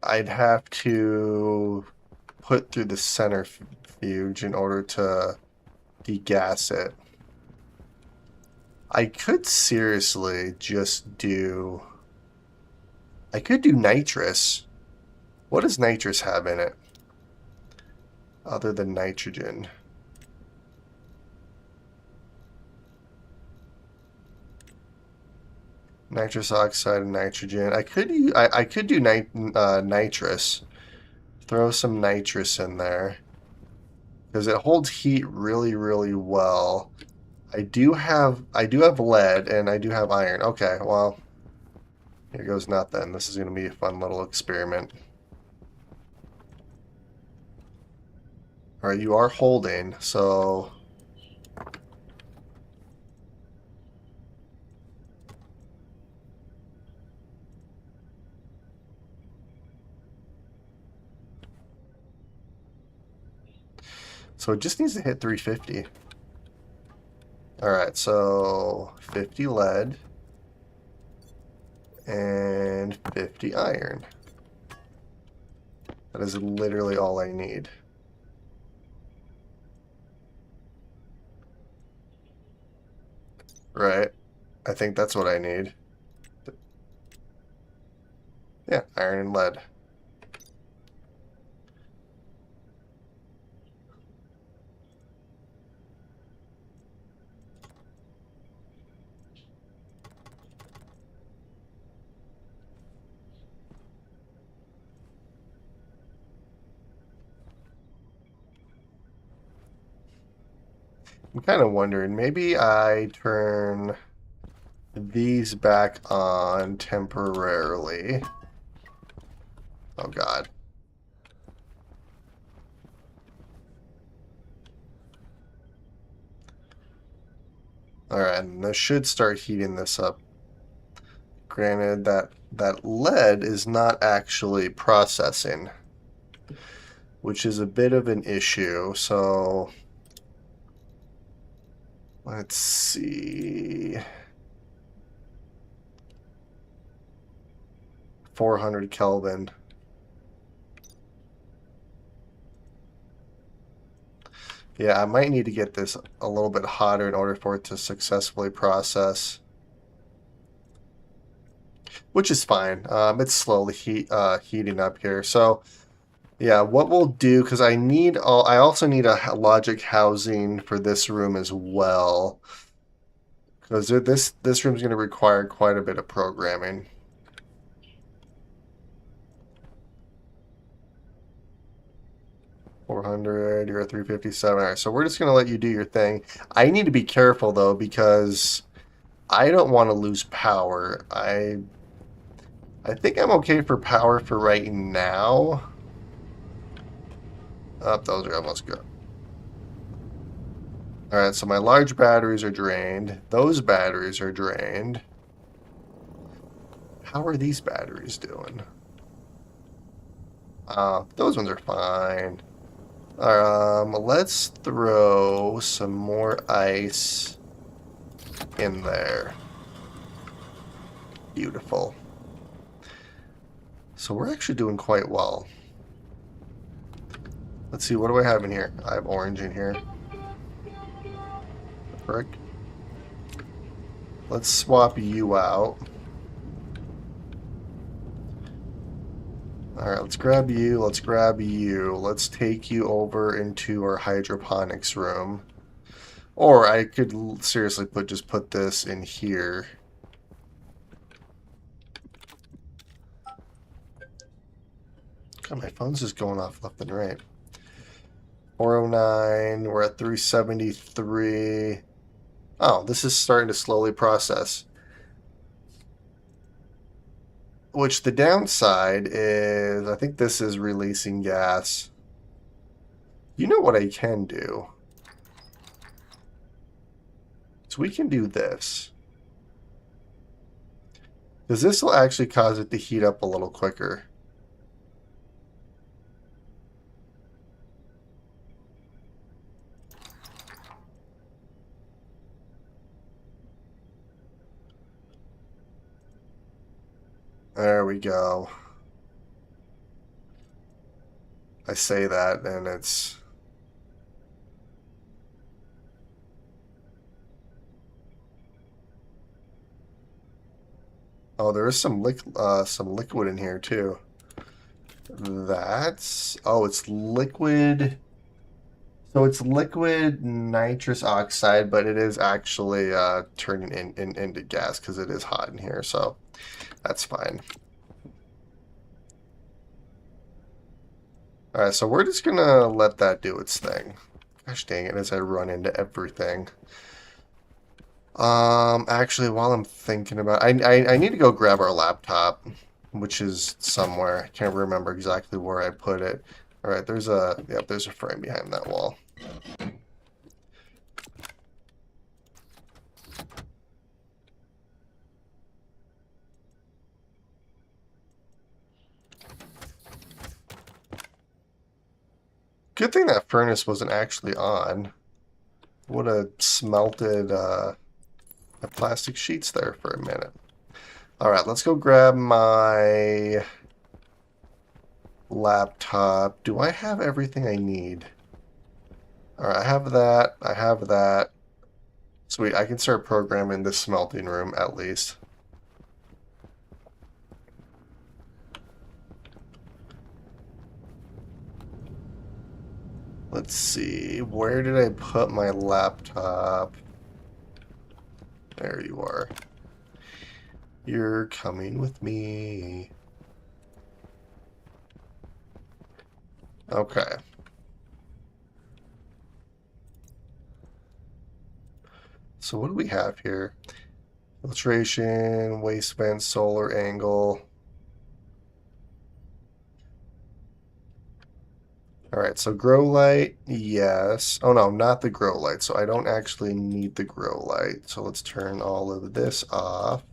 I'd have to put through the centrifuge in order to degas it. I could seriously just do... I could do nitrous. What does nitrous have in it? Other than nitrogen. Nitrous oxide and nitrogen. I could do nitrous. Throw some nitrous in there. Because it holds heat really, really well. I do have lead and I do have iron. Okay, well, here goes nothing. This is going to be a fun little experiment. All right, you are holding, so it just needs to hit 350. All right, so 50 lead and 50 iron. That is literally all I need. Right. I think that's what I need. Yeah, iron and lead. I'm kind of wondering, maybe I turn these back on temporarily. Oh God. Alright, and this should start heating this up. Granted, that lead is not actually processing. which is a bit of an issue. So let's see. 400 Kelvin. Yeah, I might need to get this a little bit hotter in order for it to successfully process, which is fine. It's slowly heating up here. So yeah, what we'll do, because I also need a logic housing for this room as well, because this room is going to require quite a bit of programming. $400, you're at 357. All right, so we're just going to let you do your thing. I need to be careful though, because I don't want to lose power. I think I'm okay for power for right now. Oh, those are almost good. All right, so my large batteries are drained. Those batteries are drained. How are these batteries doing? Those ones are fine. Let's throw some more ice in there. Beautiful. So we're actually doing quite well. Let's see, what do I have in here? I have orange in here. Frick. Let's swap you out. Alright, let's grab you, let's grab you. Let's take you over into our hydroponics room. Or I could seriously just put this in here. God, my phone's just going off left and right. 409, we're at 373. Oh, this is starting to slowly process. Which the downside is, I think this is releasing gas. You know what I can do? So we can do this. Because this will actually cause it to heat up a little quicker. There we go. I say that and it's... Oh, there is some liquid in here too. That's... Oh, it's liquid... So it's liquid nitrous oxide, but it is actually turning into gas because it is hot in here, so that's fine. Alright, so we're just gonna let that do its thing. Gosh dang it, as I run into everything. Actually, while I'm thinking about I need to go grab our laptop, which is somewhere. I can't remember exactly where I put it. Alright, there's a frame behind that wall. Good thing that furnace wasn't actually on. Would have smelted the plastic sheets there for a minute. Alright, let's go grab my laptop. Do I have everything I need? Alright, I have that. I have that. Sweet, I can start programming this smelting room at least. Let's see, where did I put my laptop? There you are. You're coming with me. Okay. So what do we have here? Filtration, waste vent, solar angle. Alright, so grow light, yes. Oh no, not the grow light, so I don't actually need the grow light. So let's turn all of this off.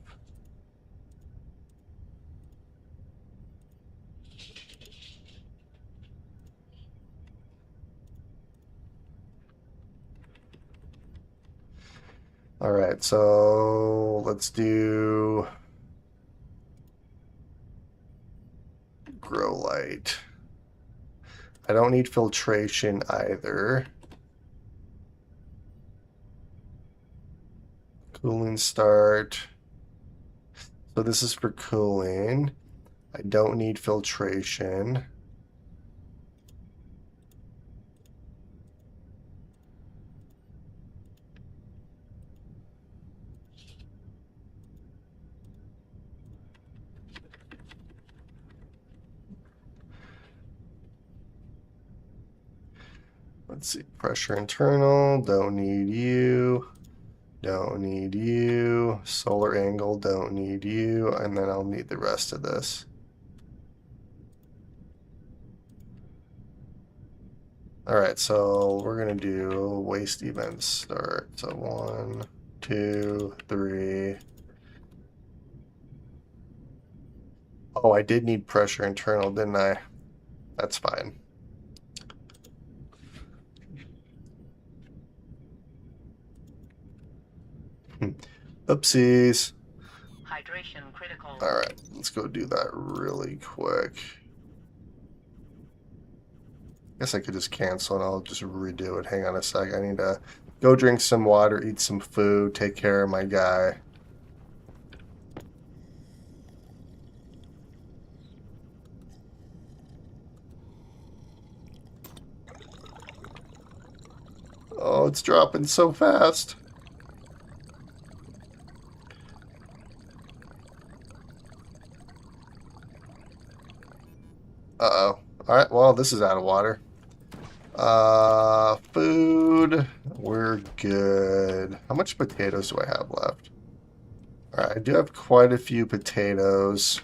All right, so let's do grow light. I don't need filtration either. Cooling start. So this is for cooling. I don't need filtration. Let's see, pressure internal, don't need you. Don't need you. Solar angle, don't need you. And then I'll need the rest of this. All right, so we're gonna do waste events start. So 1, 2, 3. Oh, I did need pressure internal, didn't I? That's fine. Oopsies. Hydration critical. All right, let's go do that really quick. Guess I could just cancel and I'll just redo it. Hang on a sec. I need to go drink some water, eat some food, take care of my guy. Oh, it's dropping so fast. Uh-oh. All right, well, this is out of water. Food. We're good. How much potatoes do I have left? All right, I do have quite a few potatoes.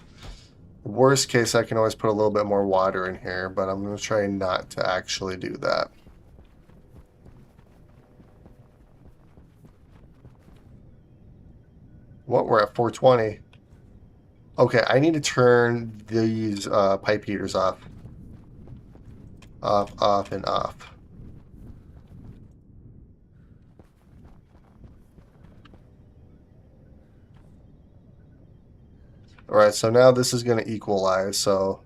Worst case, I can always put a little bit more water in here, but I'm going to try not to actually do that. What? We're at 420. Okay, I need to turn these pipe heaters off. Off, off, and off. Alright, so now this is going to equalize, so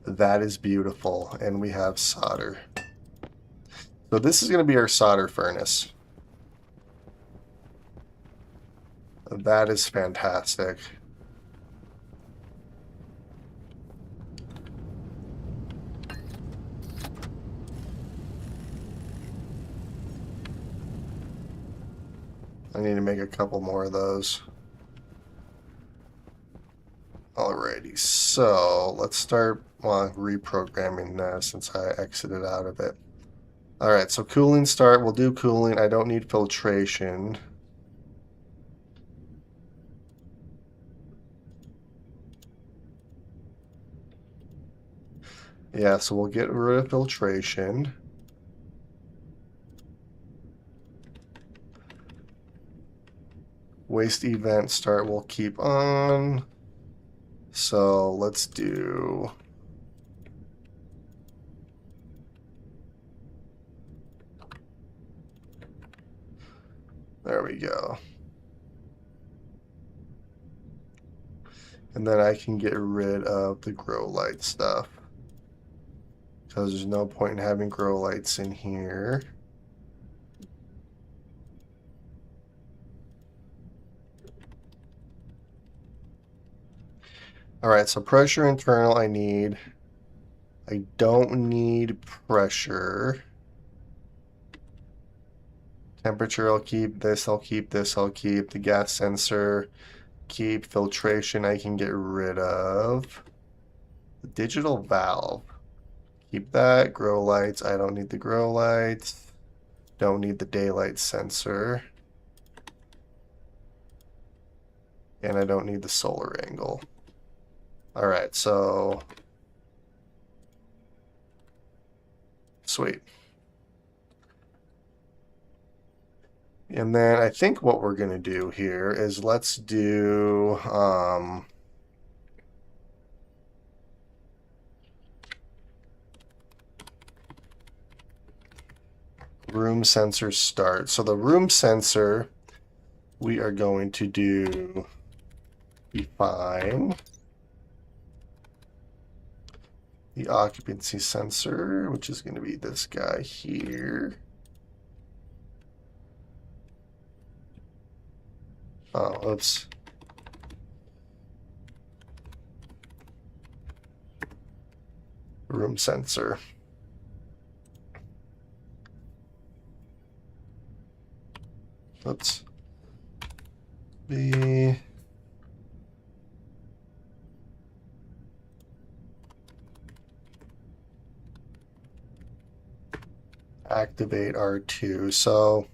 that is beautiful. And we have solder. So this is going to be our solder furnace. That is fantastic. I need to make a couple more of those. Alrighty, so let's start reprogramming this since I exited out of it. Alright, so cooling start. We'll do cooling. I don't need filtration. Yeah, so we'll get rid of filtration. Waste event start we'll keep on. So let's do... There we go. And then I can get rid of the grow light stuff, because there's no point in having grow lights in here. Alright, so pressure internal I need. I don't need pressure. Temperature I'll keep. This I'll keep. This I'll keep. The gas sensor. Keep. Filtration I can get rid of. The digital valve. Keep that. Grow lights. I don't need the grow lights. Don't need the daylight sensor. And I don't need the solar angle. Alright, so... Sweet. And then I think what we're going to do here is let's do... room sensor start. So the room sensor we are going to do define the occupancy sensor, which is going to be this guy here. Oh, oops. Room sensor. Let's be activate R2. So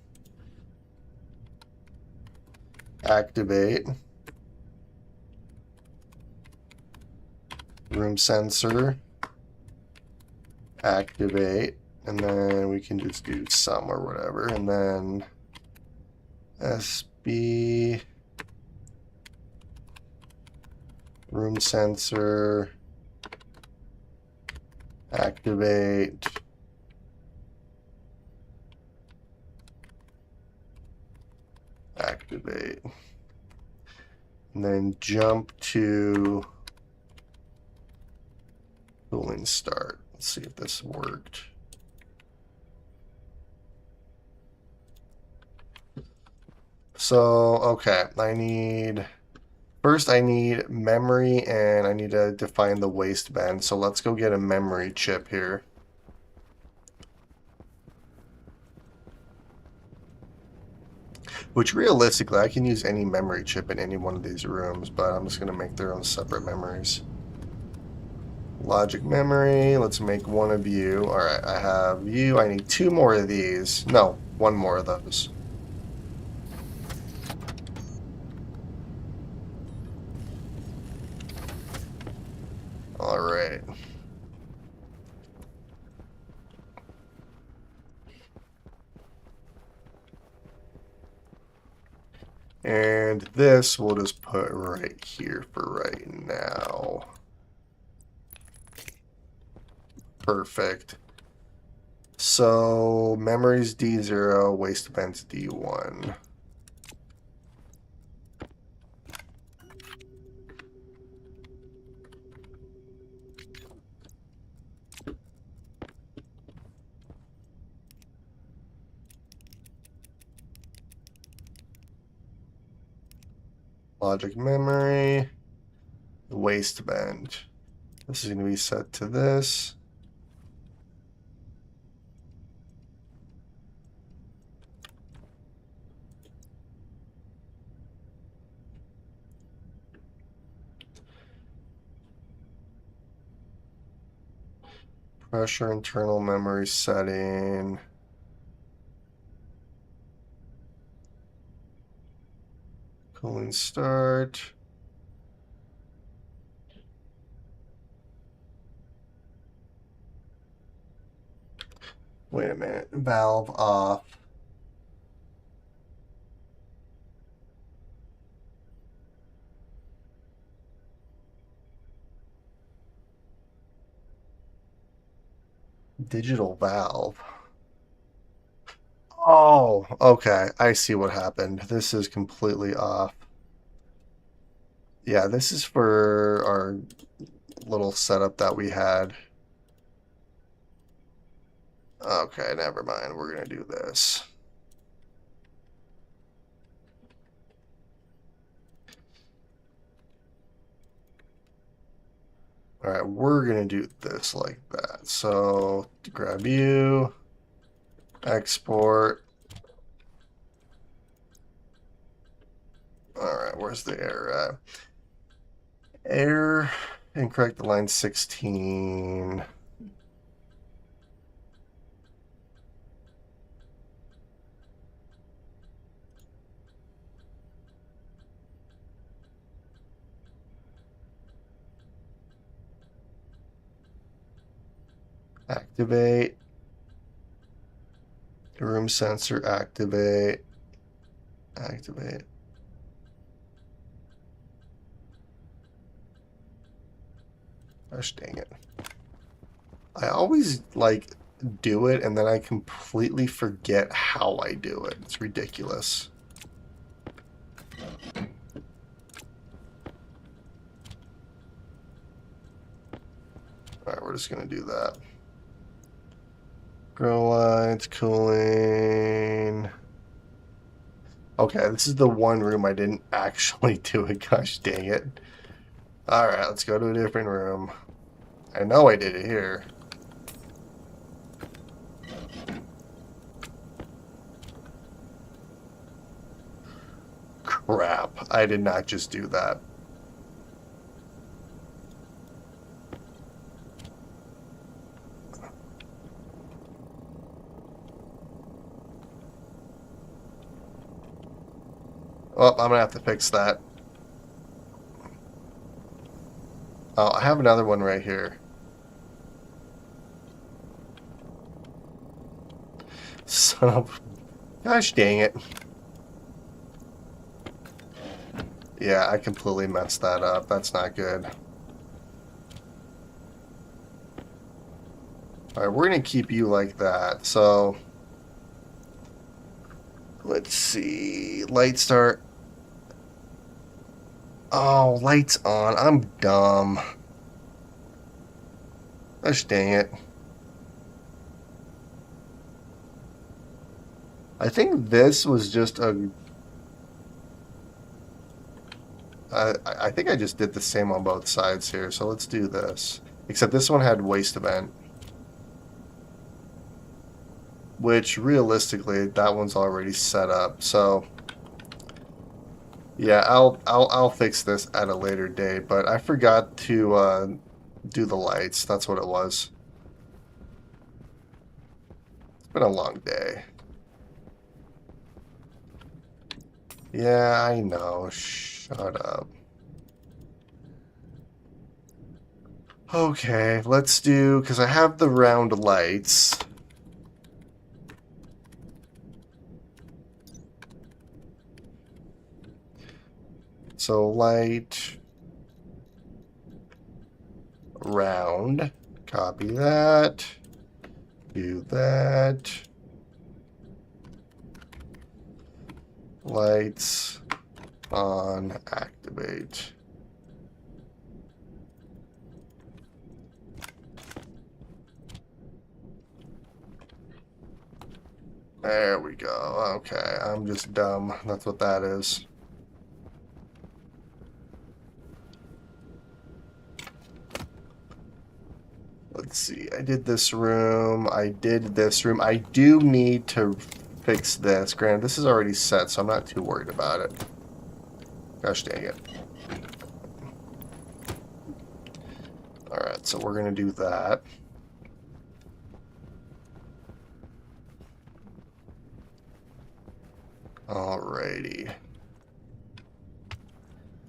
activate room sensor, activate, and then we can just do sum or whatever, and then SB room sensor, activate, activate, and then jump to cooling start. Let's see if this worked. So, okay, first I need memory and I need to define the waistband. So let's go get a memory chip here. Which realistically, I can use any memory chip in any one of these rooms, but I'm just going to make their own separate memories. Logic memory, let's make one of you. Alright, I have you. I need 2 more of these. No, 1 more of those. Alright. And this we'll just put right here for right now. Perfect. So memory's D0, waistband's D1. Logic memory, waistband. This is going to be set to this. Pressure internal memory setting. Cooling start. Wait a minute. Valve off. Digital valve. Oh, okay. I see what happened. This is completely off. Yeah, this is for our little setup that we had. Okay, never mind. We're going to do this. All right, we're going to do this like that. So grab you, export. All right, where's the error at? Error, incorrect line 16. Activate. Room sensor activate. Activate. Gosh dang it. I always do it and then I completely forget how I do it. It's ridiculous. we're just going to do that. Grow lights, cooling. Okay, this is the one room I didn't actually do it. Gosh dang it. Alright, let's go to a different room. I know I did it here. Crap, I did not just do that. Oh, I'm gonna have to fix that. Oh, I have another one right here. Son of... Gosh dang it. Yeah, I completely messed that up. That's not good. Alright, we're gonna keep you like that. So... Let's see. Lights start... Oh, lights on. I'm dumb. Gosh dang it. I think this was just a... I think I just did the same on both sides here, so let's do this. Except this one had waste event. Which, realistically, that one's already set up, so... Yeah, I'll fix this at a later date, but I forgot to do the lights. That's what it was. It's been a long day. Yeah, I know. Shut up. Okay, let's do... Because I have the round lights. So light... Round. Copy that. Do that. Lights on, activate. There we go. Okay, I'm just dumb. That's what that is. Let's see. I did this room. I did this room. I do need to fix this. Granted, this is already set, so I'm not too worried about it. Gosh dang it. Alright, so we're going to do that. Alrighty.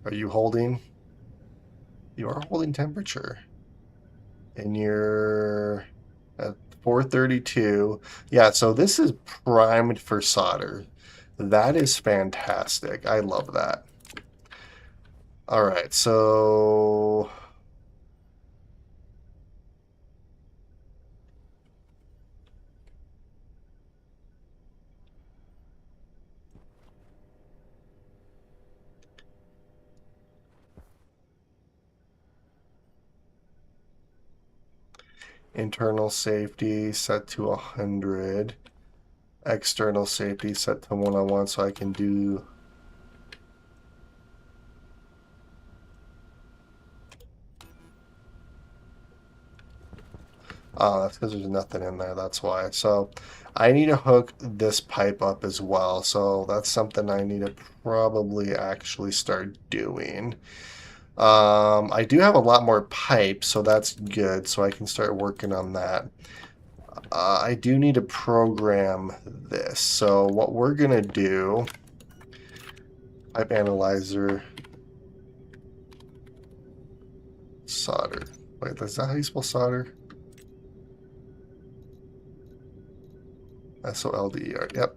Are you holding? You are holding temperature. And you're at 432. Yeah, so this is primed for solder. That is fantastic. I love that. Alright, so... Internal safety set to 100. External safety set to 101, so I can do... Oh, that's because there's nothing in there, that's why. So I need to hook this pipe up as well, so that's something I need to probably actually start doing. I do have a lot more pipe, so that's good, so I can start working on that. I do need to program this, so what we're going to do, pipe analyzer, solder. Wait, is that how you spell solder? SOLDER, yep.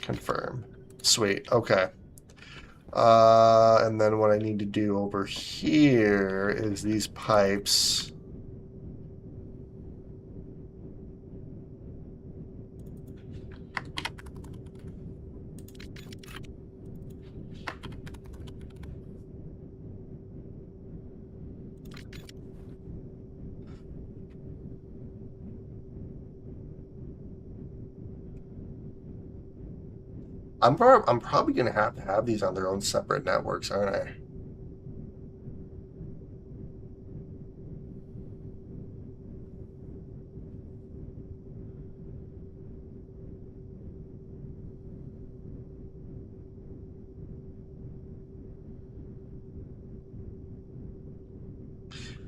Confirm. Sweet, okay. And then what I need to do over here is these pipes. I'm probably gonna have to have these on their own separate networks, aren't I?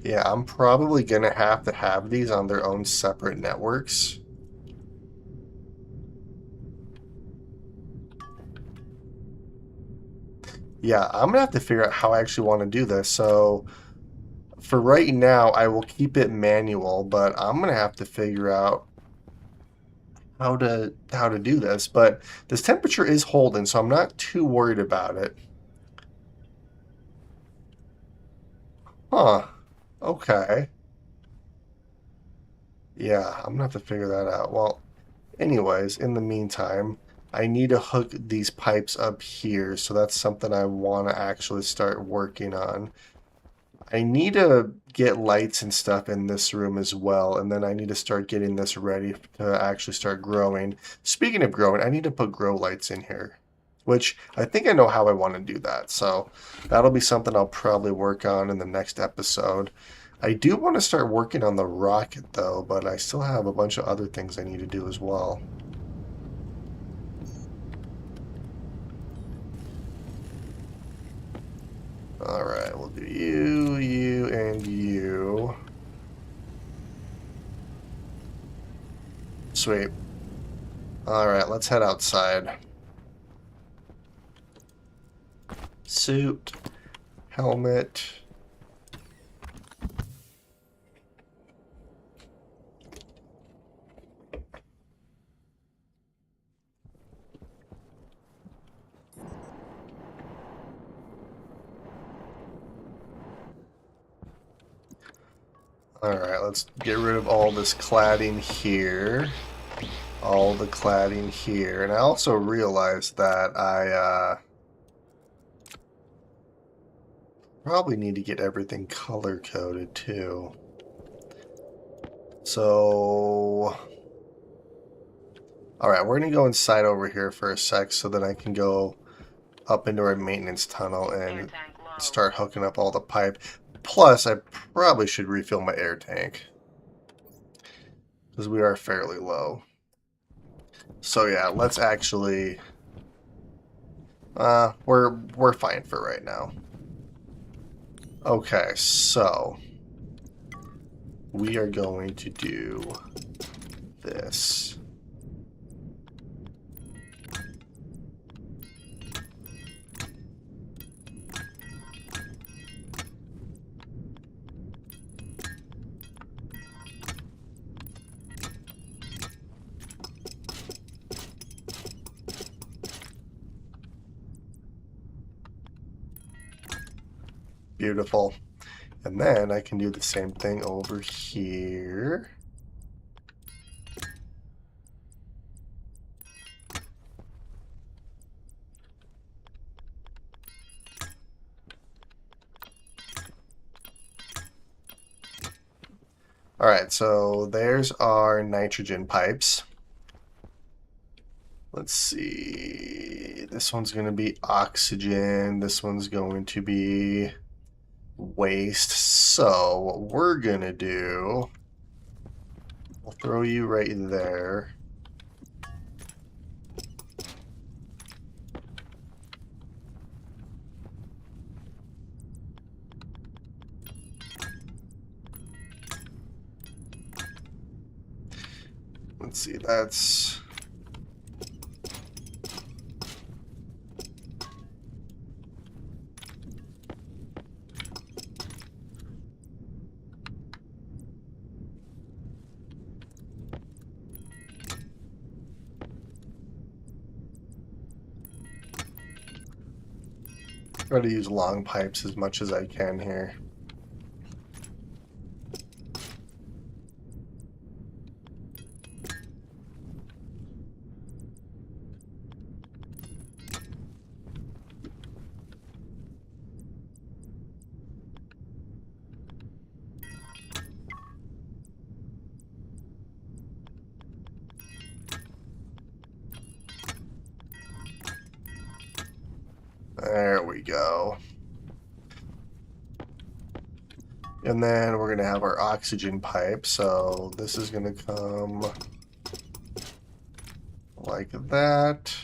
Yeah, I'm probably gonna have to have these on their own separate networks. Yeah, I'm gonna have to figure out how I actually want to do this. So for right now, I will keep it manual, but I'm gonna have to figure out how to do this. But this temperature is holding, so I'm not too worried about it. Huh. Okay. Yeah, I'm gonna have to figure that out. Well, anyways, in the meantime, I need to hook these pipes up here, so that's something I want to actually start working on. I need to get lights and stuff in this room as well, and then I need to start getting this ready to actually start growing. Speaking of growing, I need to put grow lights in here, which I think I know how I want to do that. So that'll be something I'll probably work on in the next episode. I do want to start working on the rocket though, but I still have a bunch of other things I need to do as well. All right, we'll do you, you, and you. Sweet. All right, let's head outside. Suit, helmet. All right, let's get rid of all this cladding here. All the cladding here. And I also realized that I probably need to get everything color coded too. So, all right, we're gonna go inside over here for a sec so that I can go up into our maintenance tunnel Air and tank low. start hooking up all the pipe. Plus, I probably should refill my air tank because we are fairly low. So yeah, let's actually. We're fine for right now. Okay, so we are going to do this. Beautiful. And then I can do the same thing over here. All right, so there's our nitrogen pipes. Let's see. This one's going to be oxygen. This one's going to be waste. So what we're going to do, we'll throw you right there. Let's see, that's... Try to use long pipes as much as I can here. go. And then we're going to have our oxygen pipe. So this is going to come like that.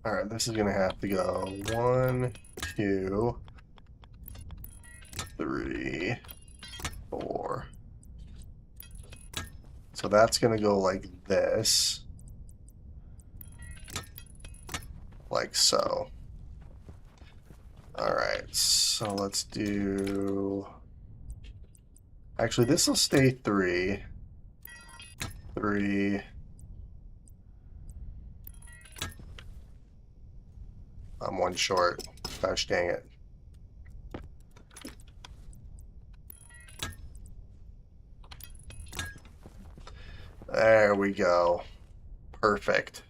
All right, this is going to have to go 1, 2, 3, 4. So that's going to go like this. Like so. All right, so let's do... Actually, this will stay 3. 3. I'm 1 short. Gosh dang it. There we go. Perfect.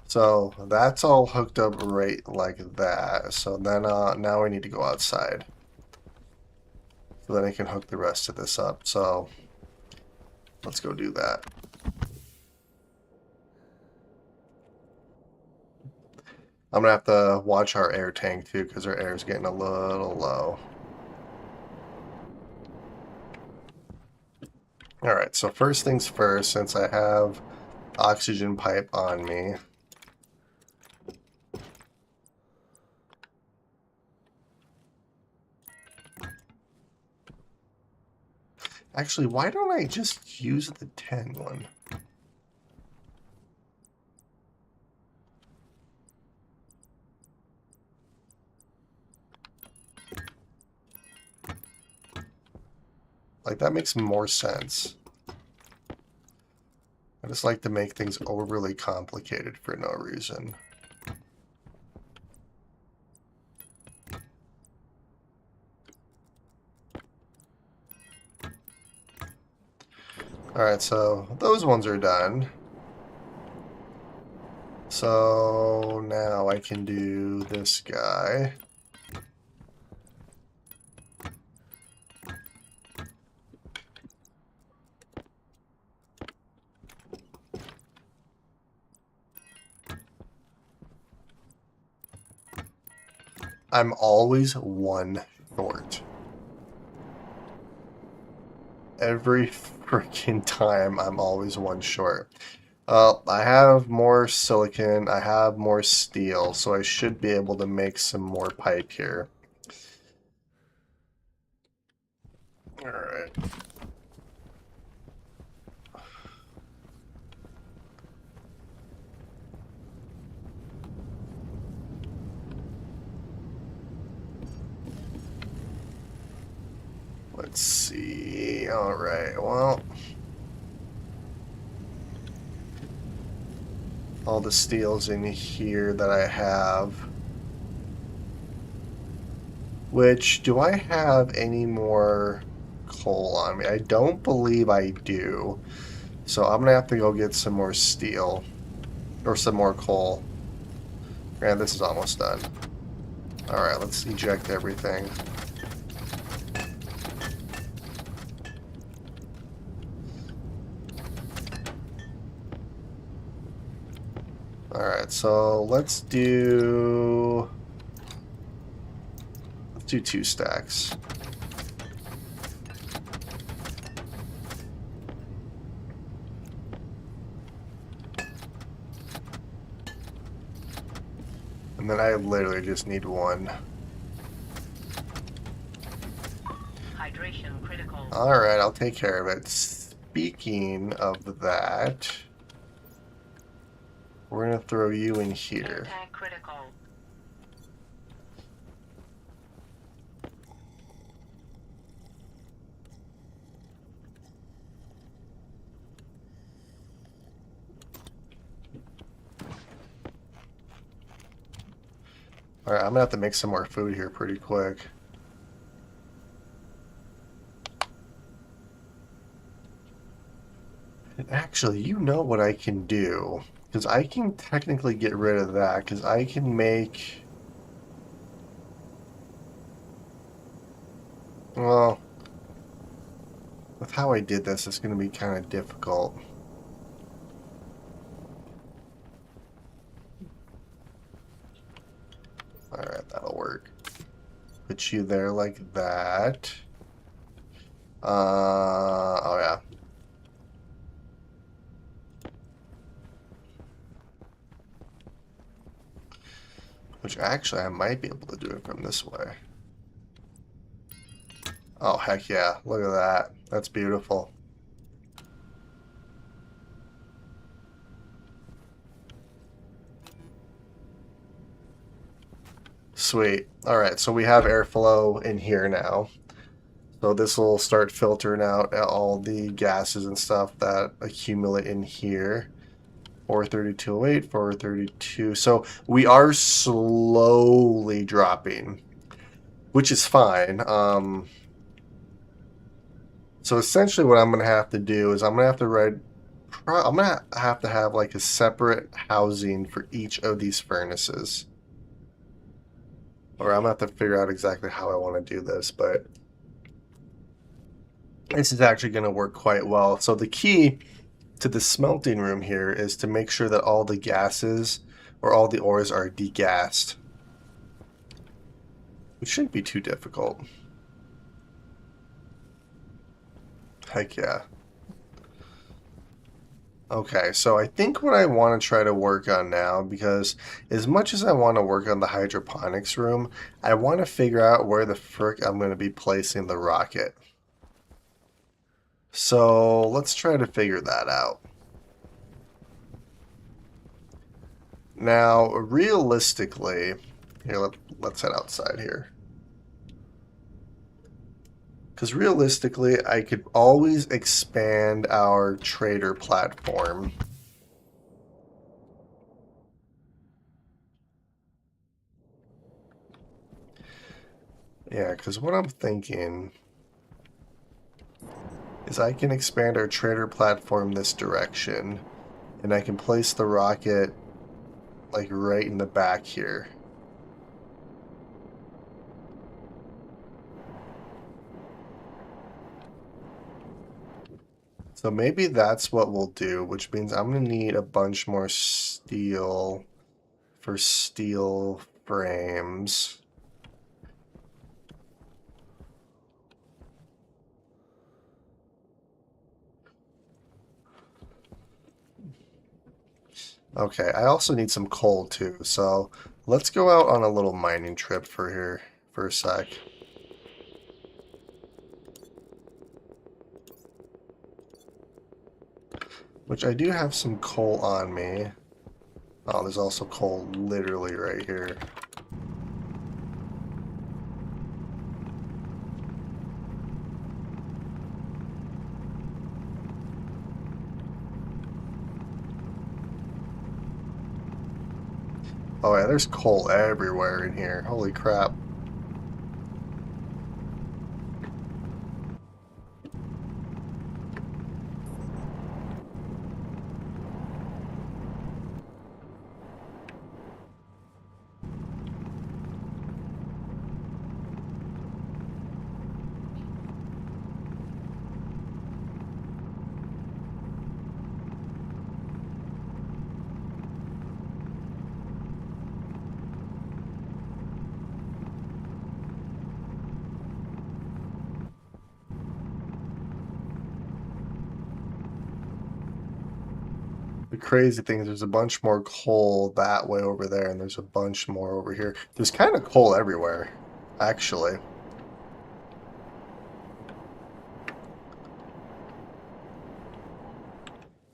So that's all hooked up right like that. So then now we need to go outside. So then I can hook the rest of this up. So let's go do that. I'm gonna have to watch our air tank too because our air is getting a little low. Alright, so first things first, since I have oxygen pipe on me. Actually, why don't I just use the 10 one? Like, that makes more sense. I just like to make things overly complicated for no reason. Alright, so those ones are done. So now I can do this guy. I'm always 1 short. Every freaking time I'm always 1 short. I have more silicon, I have more steel, so I should be able to make some more pipe here. Alright. Let's see. Alright, well. All the steel's in here that I have. Which, do I have any more coal on me? I don't believe I do. So I'm gonna have to go get some more steel. Or some more coal. And this is almost done. Alright, let's eject everything. Alright, so let's do 2 stacks. And then I literally just need 1. Hydration critical. Alright, I'll take care of it. Speaking of that, we're going to throw you in here. Tank critical. Alright, I'm going to have to make some more food here pretty quick. And actually, you know what I can do? Because I can technically get rid of that, because I can make... Well, with how I did this, it's going to be kind of difficult. Alright, that'll work. Put you there like that. Oh yeah. Which actually I might be able to do it from this way. Oh heck yeah, look at that. That's beautiful. Sweet. Alright, so we have airflow in here now. So this will start filtering out all the gases and stuff that accumulate in here. 43208, 432. So we are slowly dropping, which is fine. So essentially what I'm going to have to do is I'm going to have to write, I'm going to have like a separate housing for each of these furnaces. Or I'm going to have to figure out exactly how I want to do this, but this is actually going to work quite well. So the key to the smelting room here is to make sure that all the gases or all the ores are degassed. It shouldn't be too difficult. Heck yeah. Okay, so I think what I want to try to work on now, because as much as I want to work on the hydroponics room, I want to figure out where the frick I'm going to be placing the rocket. So let's try to figure that out. Now, realistically, here, let's head outside here. Because realistically, I could always expand our trader platform. Yeah, because what I'm thinking is I can expand our trader platform this direction, and I can place the rocket like right in the back here. So maybe that's what we'll do, which means I'm going to need a bunch more steel for steel frames. Okay, I also need some coal too, so let's go out on a little mining trip for a sec. Which I do have some coal on me. Oh, there's also coal literally right here. Oh yeah, there's coal everywhere in here. Holy crap. The crazy thing is there's a bunch more coal that way over there, and there's a bunch more over here. There's kind of coal everywhere, actually.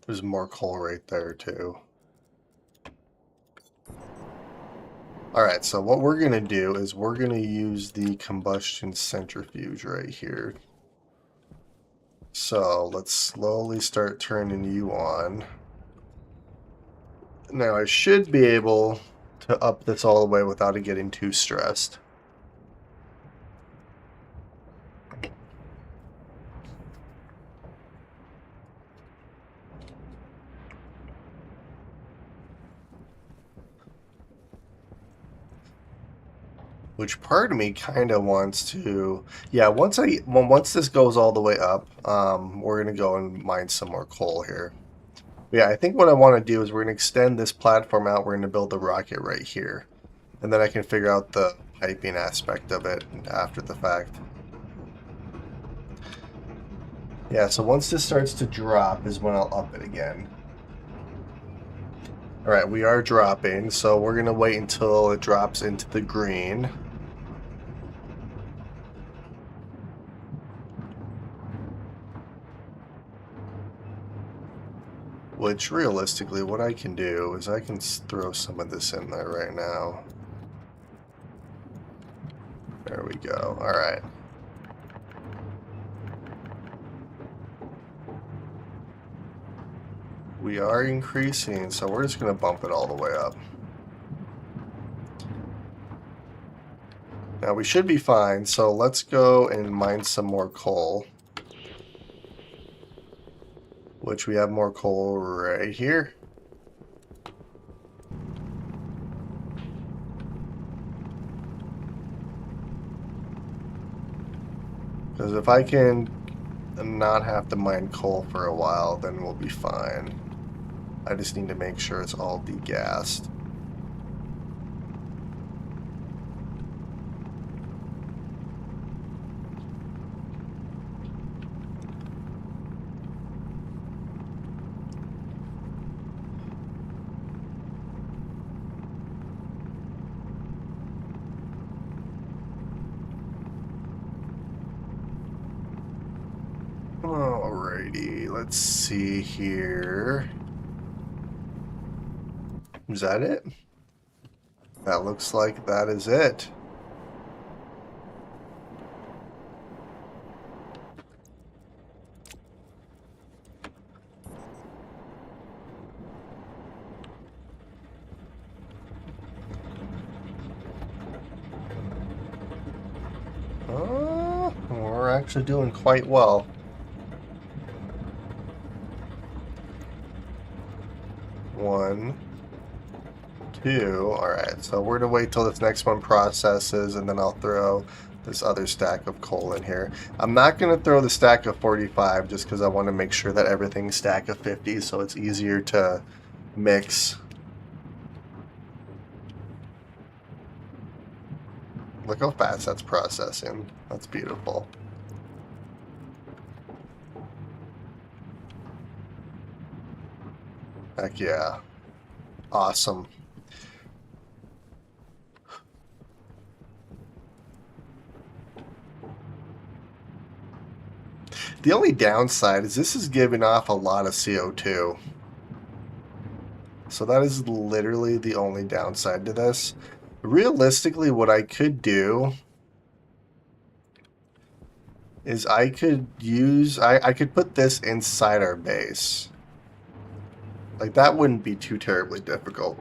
There's more coal right there, too. Alright, so what we're going to do is we're going to use the combustion centrifuge right here. So let's slowly start turning you on. Now I should be able to up this all the way without it getting too stressed. which part of me kind of wants to, yeah, once this goes all the way up, we're gonna go and mine some more coal here. Yeah, I think what I want to do is we're gonna extend this platform out. We're gonna build the rocket right here, and then I can figure out the piping aspect of it after the fact. Yeah, so once this starts to drop is when I'll up it again. Alright, we are dropping, so we're going to wait until it drops into the green. Which, realistically, what I can do is I can throw some of this in there right now. There we go. Alright. We are increasing, so we're just going to bump it all the way up. Now, we should be fine, so let's go and mine some more coal. Which we have more coal right here. Because if I can not have to mine coal for a while, then we'll be fine. I just need to make sure it's all degassed. Alrighty, let's see here. Is that it? That looks like that is it. Oh, we're actually doing quite well. One, two. Alright, so we're gonna wait till this next one processes and then I'll throw this other stack of coal in here. I'm not gonna throw the stack of 45 just because I want to make sure that everything's stack of 50 so it's easier to mix. Look how fast that's processing. That's beautiful. Heck yeah. Awesome. The only downside is this is giving off a lot of CO2. So that is literally the only downside to this. Realistically, what I could do is I could put this inside our base. Like, that wouldn't be too terribly difficult.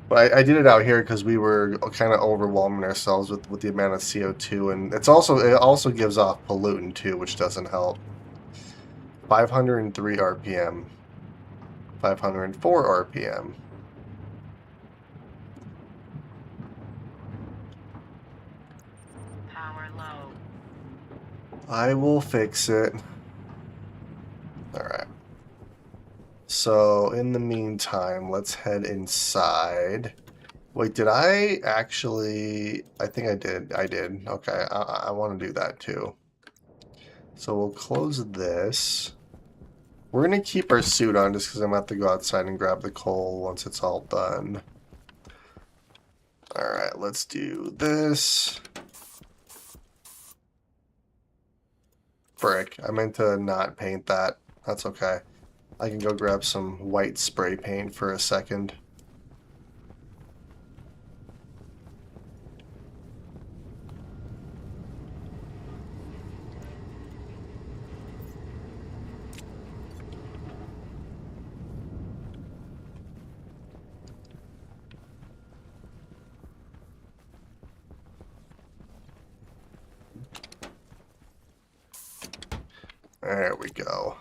But I did it out here because we were kind of overwhelming ourselves with the amount of CO2, and it also gives off pollutant too, which doesn't help. 503 RPM, 504 RPM. Power low. I will fix it. All right. So in the meantime, let's head inside. Wait, did I actually? I think I did. I did. Okay, I want to do that too. So we'll close this. We're going to keep our suit on just because I'm going to have to go outside and grab the coal once it's all done. Alright, let's do this. Frick, I meant to not paint that. That's okay. I can go grab some white spray paint for a second. There we go.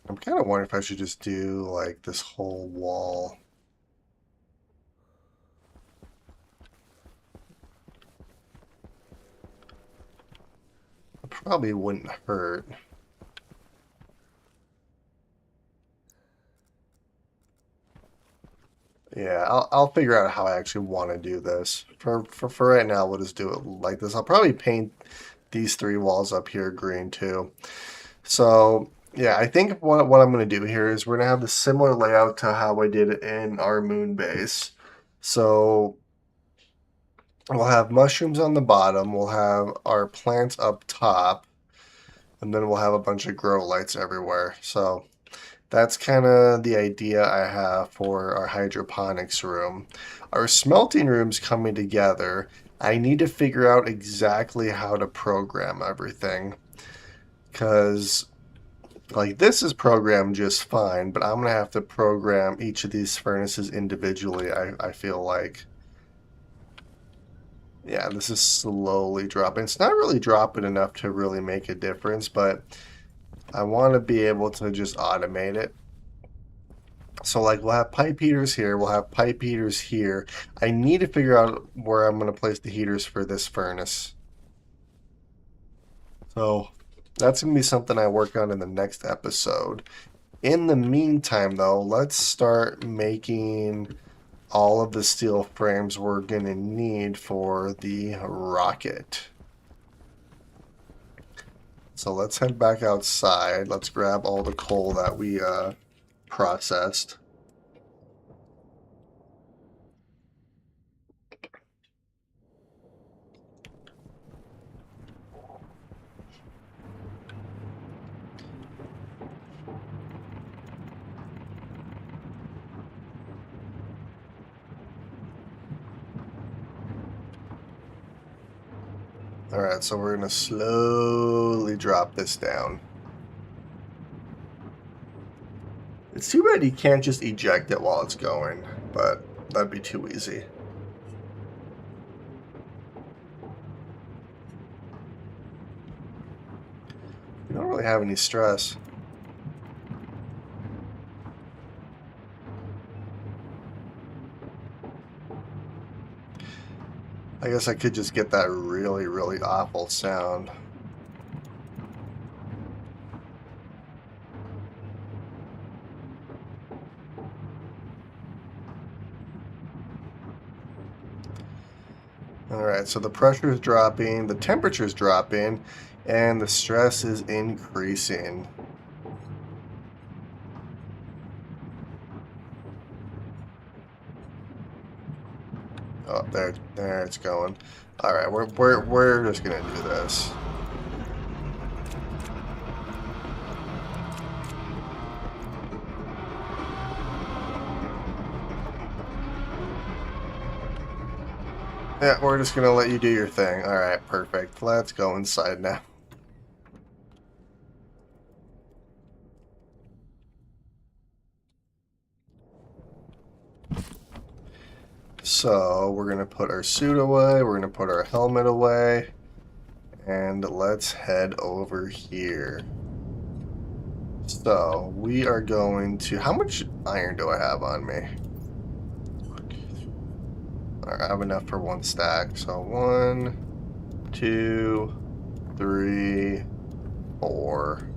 I'm kind of wondering if I should just do like this whole wall. probably wouldn't hurt. Yeah, I'll figure out how I actually want to do this. For right now, we'll just do it like this. I'll probably paint these three walls up here green too. So yeah, I think what I'm going to do here is we're going to have the similar layout to how I did it in our moon base. So we'll have mushrooms on the bottom, we'll have our plants up top, and then we'll have a bunch of grow lights everywhere. So that's kind of the idea I have for our hydroponics room. Our smelting room's coming together. I need to figure out exactly how to program everything. Because, like, this is programmed just fine, but I'm going to have to program each of these furnaces individually, I feel like. Yeah, this is slowly dropping. It's not really dropping enough to really make a difference, but I want to be able to just automate it. So like we'll have pipe heaters here, we'll have pipe heaters here. I need to figure out where I'm going to place the heaters for this furnace. So that's going to be something I work on in the next episode. In the meantime though, let's start making all of the steel frames we're going to need for the rocket. So let's head back outside. Let's grab all the coal that we processed. Alright, so we're going to slowly drop this down. It's too bad you can't just eject it while it's going, but that'd be too easy. You don't really have any stress. I guess I could just get that really, really awful sound. Alright, so the pressure is dropping, the temperature is dropping, and the stress is increasing. Oh, there it's going. Alright, we're just gonna do this. Yeah, we're just gonna let you do your thing. Alright, perfect. Let's go inside now. So, we're gonna put our suit away, we're gonna put our helmet away, and let's head over here. So, we are going to... How much iron do I have on me? Alright, I have enough for one stack. So, 1, 2, 3, 4.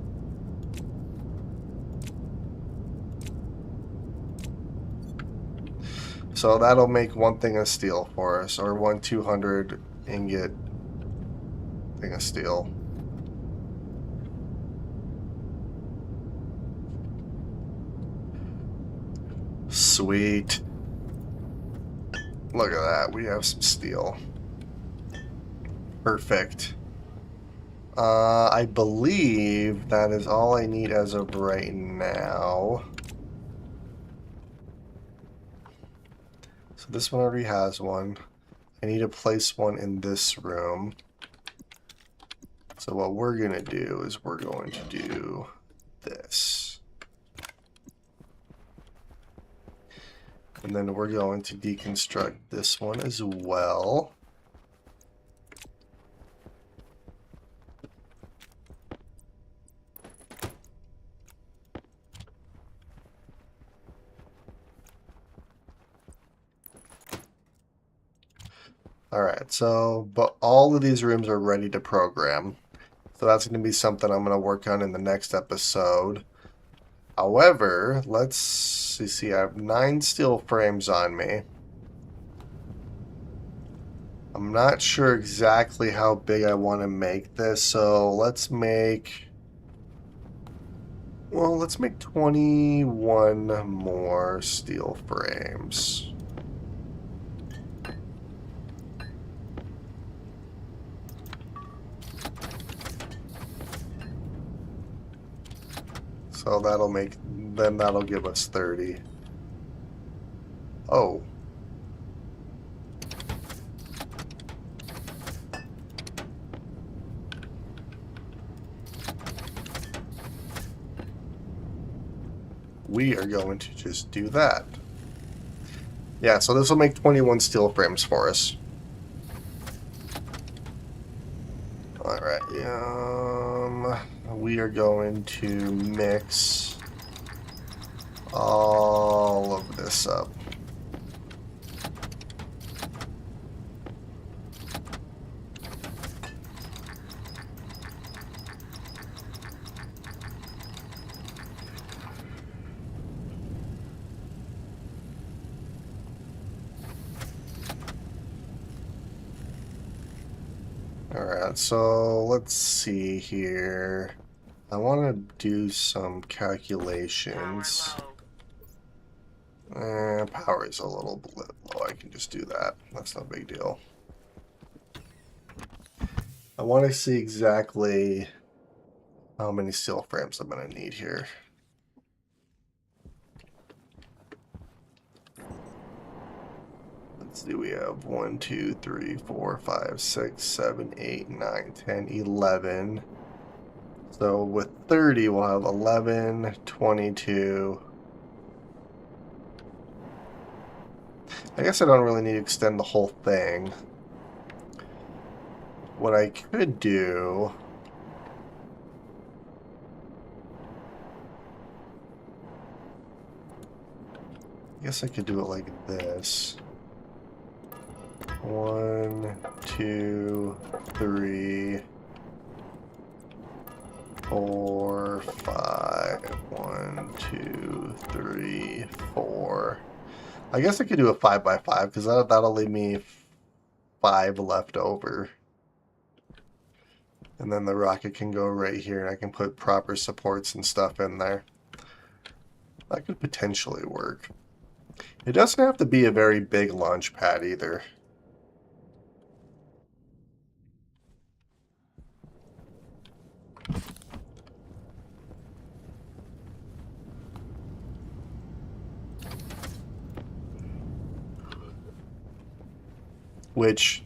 So that'll make one thing of steel for us, or 1 200 ingot thing of steel. Sweet. Look at that, we have some steel. Perfect. I believe that is all I need as of right now. So this one already has one. I need to place one in this room. So what we're going to do is we're going to do this. And then we're going to deconstruct this one as well. Alright, so, but all of these rooms are ready to program. So that's going to be something I'm going to work on in the next episode. However, let's see. I have 9 steel frames on me. I'm not sure exactly how big I want to make this, so let's make... Well, let's make 21 more steel frames. So that'll give us 30. Oh. We are going to just do that. Yeah, so this will make 21 steel frames for us. Alright, we are going to mix all of this up. Alright, so let's see here. I want to do some calculations. Power is a little bit low. I can just do that. That's no big deal. I want to see exactly how many steel frames I'm going to need here. Let's see, we have 1, 2, 3, 4, 5, 6, 7, 8, 9, 10, 11. So with 30, we'll have 11, 22. I guess I don't really need to extend the whole thing. What I could do... I guess I could do it like this. 1, 2, 3, 4, 5. 1, 2, 3, 4. I guess I could do a 5 by 5 because that'll leave me 5 left over. And then the rocket can go right here and I can put proper supports and stuff in there. That could potentially work. It doesn't have to be a very big launch pad either. Which,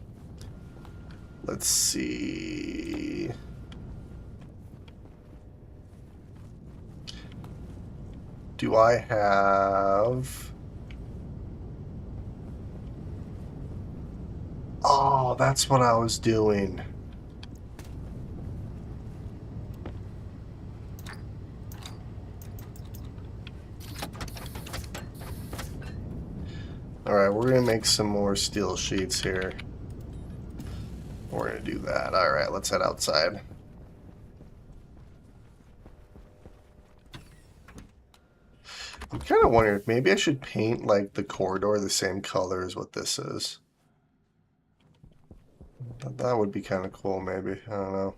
let's see. Do I have... Oh, that's what I was doing. Alright, we're going to make some more steel sheets here. We're going to do that. Alright, let's head outside. I'm kind of wondering if maybe I should paint like the corridor the same color as what this is. That would be kind of cool, maybe. I don't know.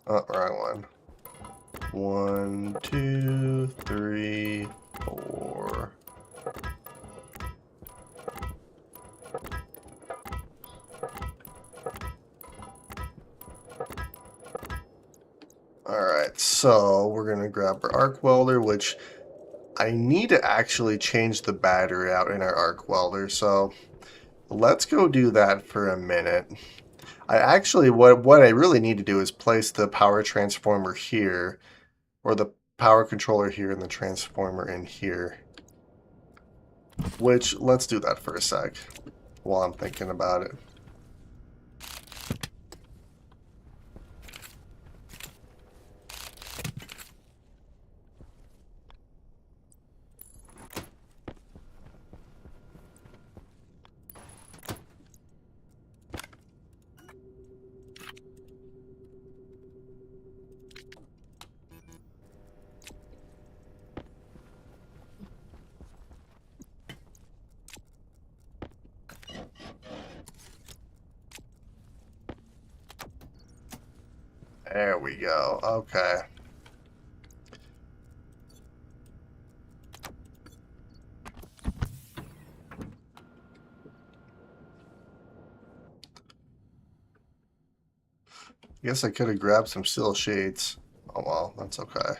Oh, wrong one. 1, 2, 3, 4. Alright, so we're going to grab our arc welder, which I need to actually change the battery out in our arc welder, so let's go do that for a minute. I actually, what I really need to do is place the power transformer here, or the power controller here and the transformer in here. Which, let's do that for a sec, while I'm thinking about it. There we go. Okay. I guess I could have grabbed some steel sheets. Oh well, that's okay.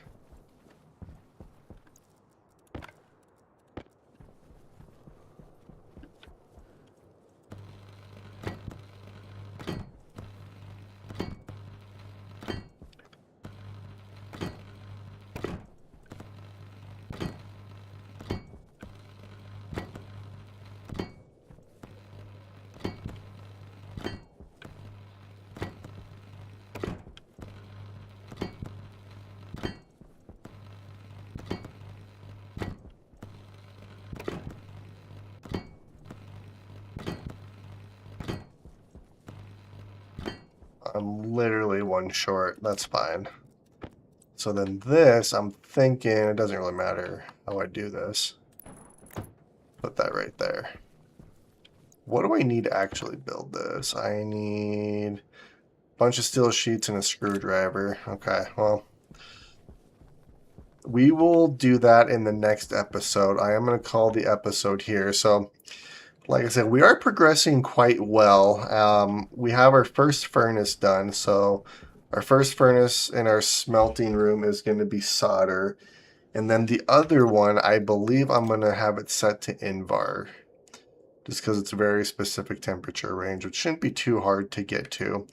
I'm literally one short. That's fine. So then this, I'm thinking, it doesn't really matter how I do this. Put that right there. What do I need to actually build this? I need a bunch of steel sheets and a screwdriver. Okay, well, we will do that in the next episode. I am going to call the episode here. So, like I said, we are progressing quite well. We have our first furnace done. So, our first furnace in our smelting room is going to be solder. And then the other one, I believe I'm going to have it set to Invar. Just because it's a very specific temperature range, which shouldn't be too hard to get to.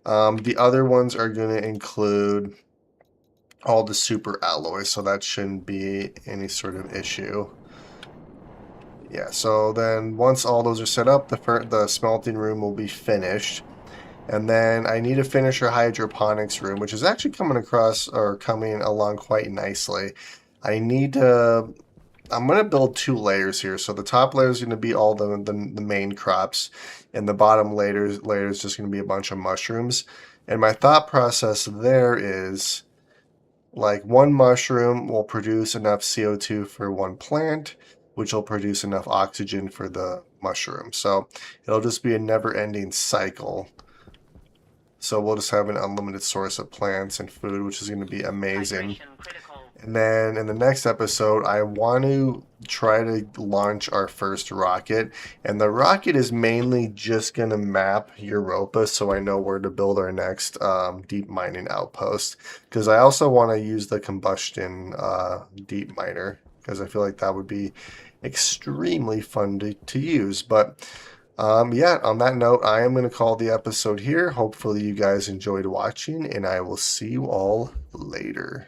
The other ones are going to include all the super alloys, so that shouldn't be any sort of issue. Yeah, so then once all those are set up, the smelting room will be finished. And then I need to finish our hydroponics room, which is actually coming along quite nicely. I'm going to build 2 layers here. So the top layer is going to be all the main crops, and the bottom layer is just going to be a bunch of mushrooms. And my thought process there is, like, one mushroom will produce enough CO2 for one plant, which will produce enough oxygen for the mushroom. So it'll just be a never-ending cycle. So we'll just have an unlimited source of plants and food, which is going to be amazing. Hydration critical. And then in the next episode, I want to try to launch our first rocket. And the rocket is mainly just going to map Europa so I know where to build our next deep mining outpost. Because I also want to use the combustion deep miner, because I feel like that would be extremely fun to use. But yeah, on that note, I am going to call the episode here. Hopefully you guys enjoyed watching, and I will see you all later.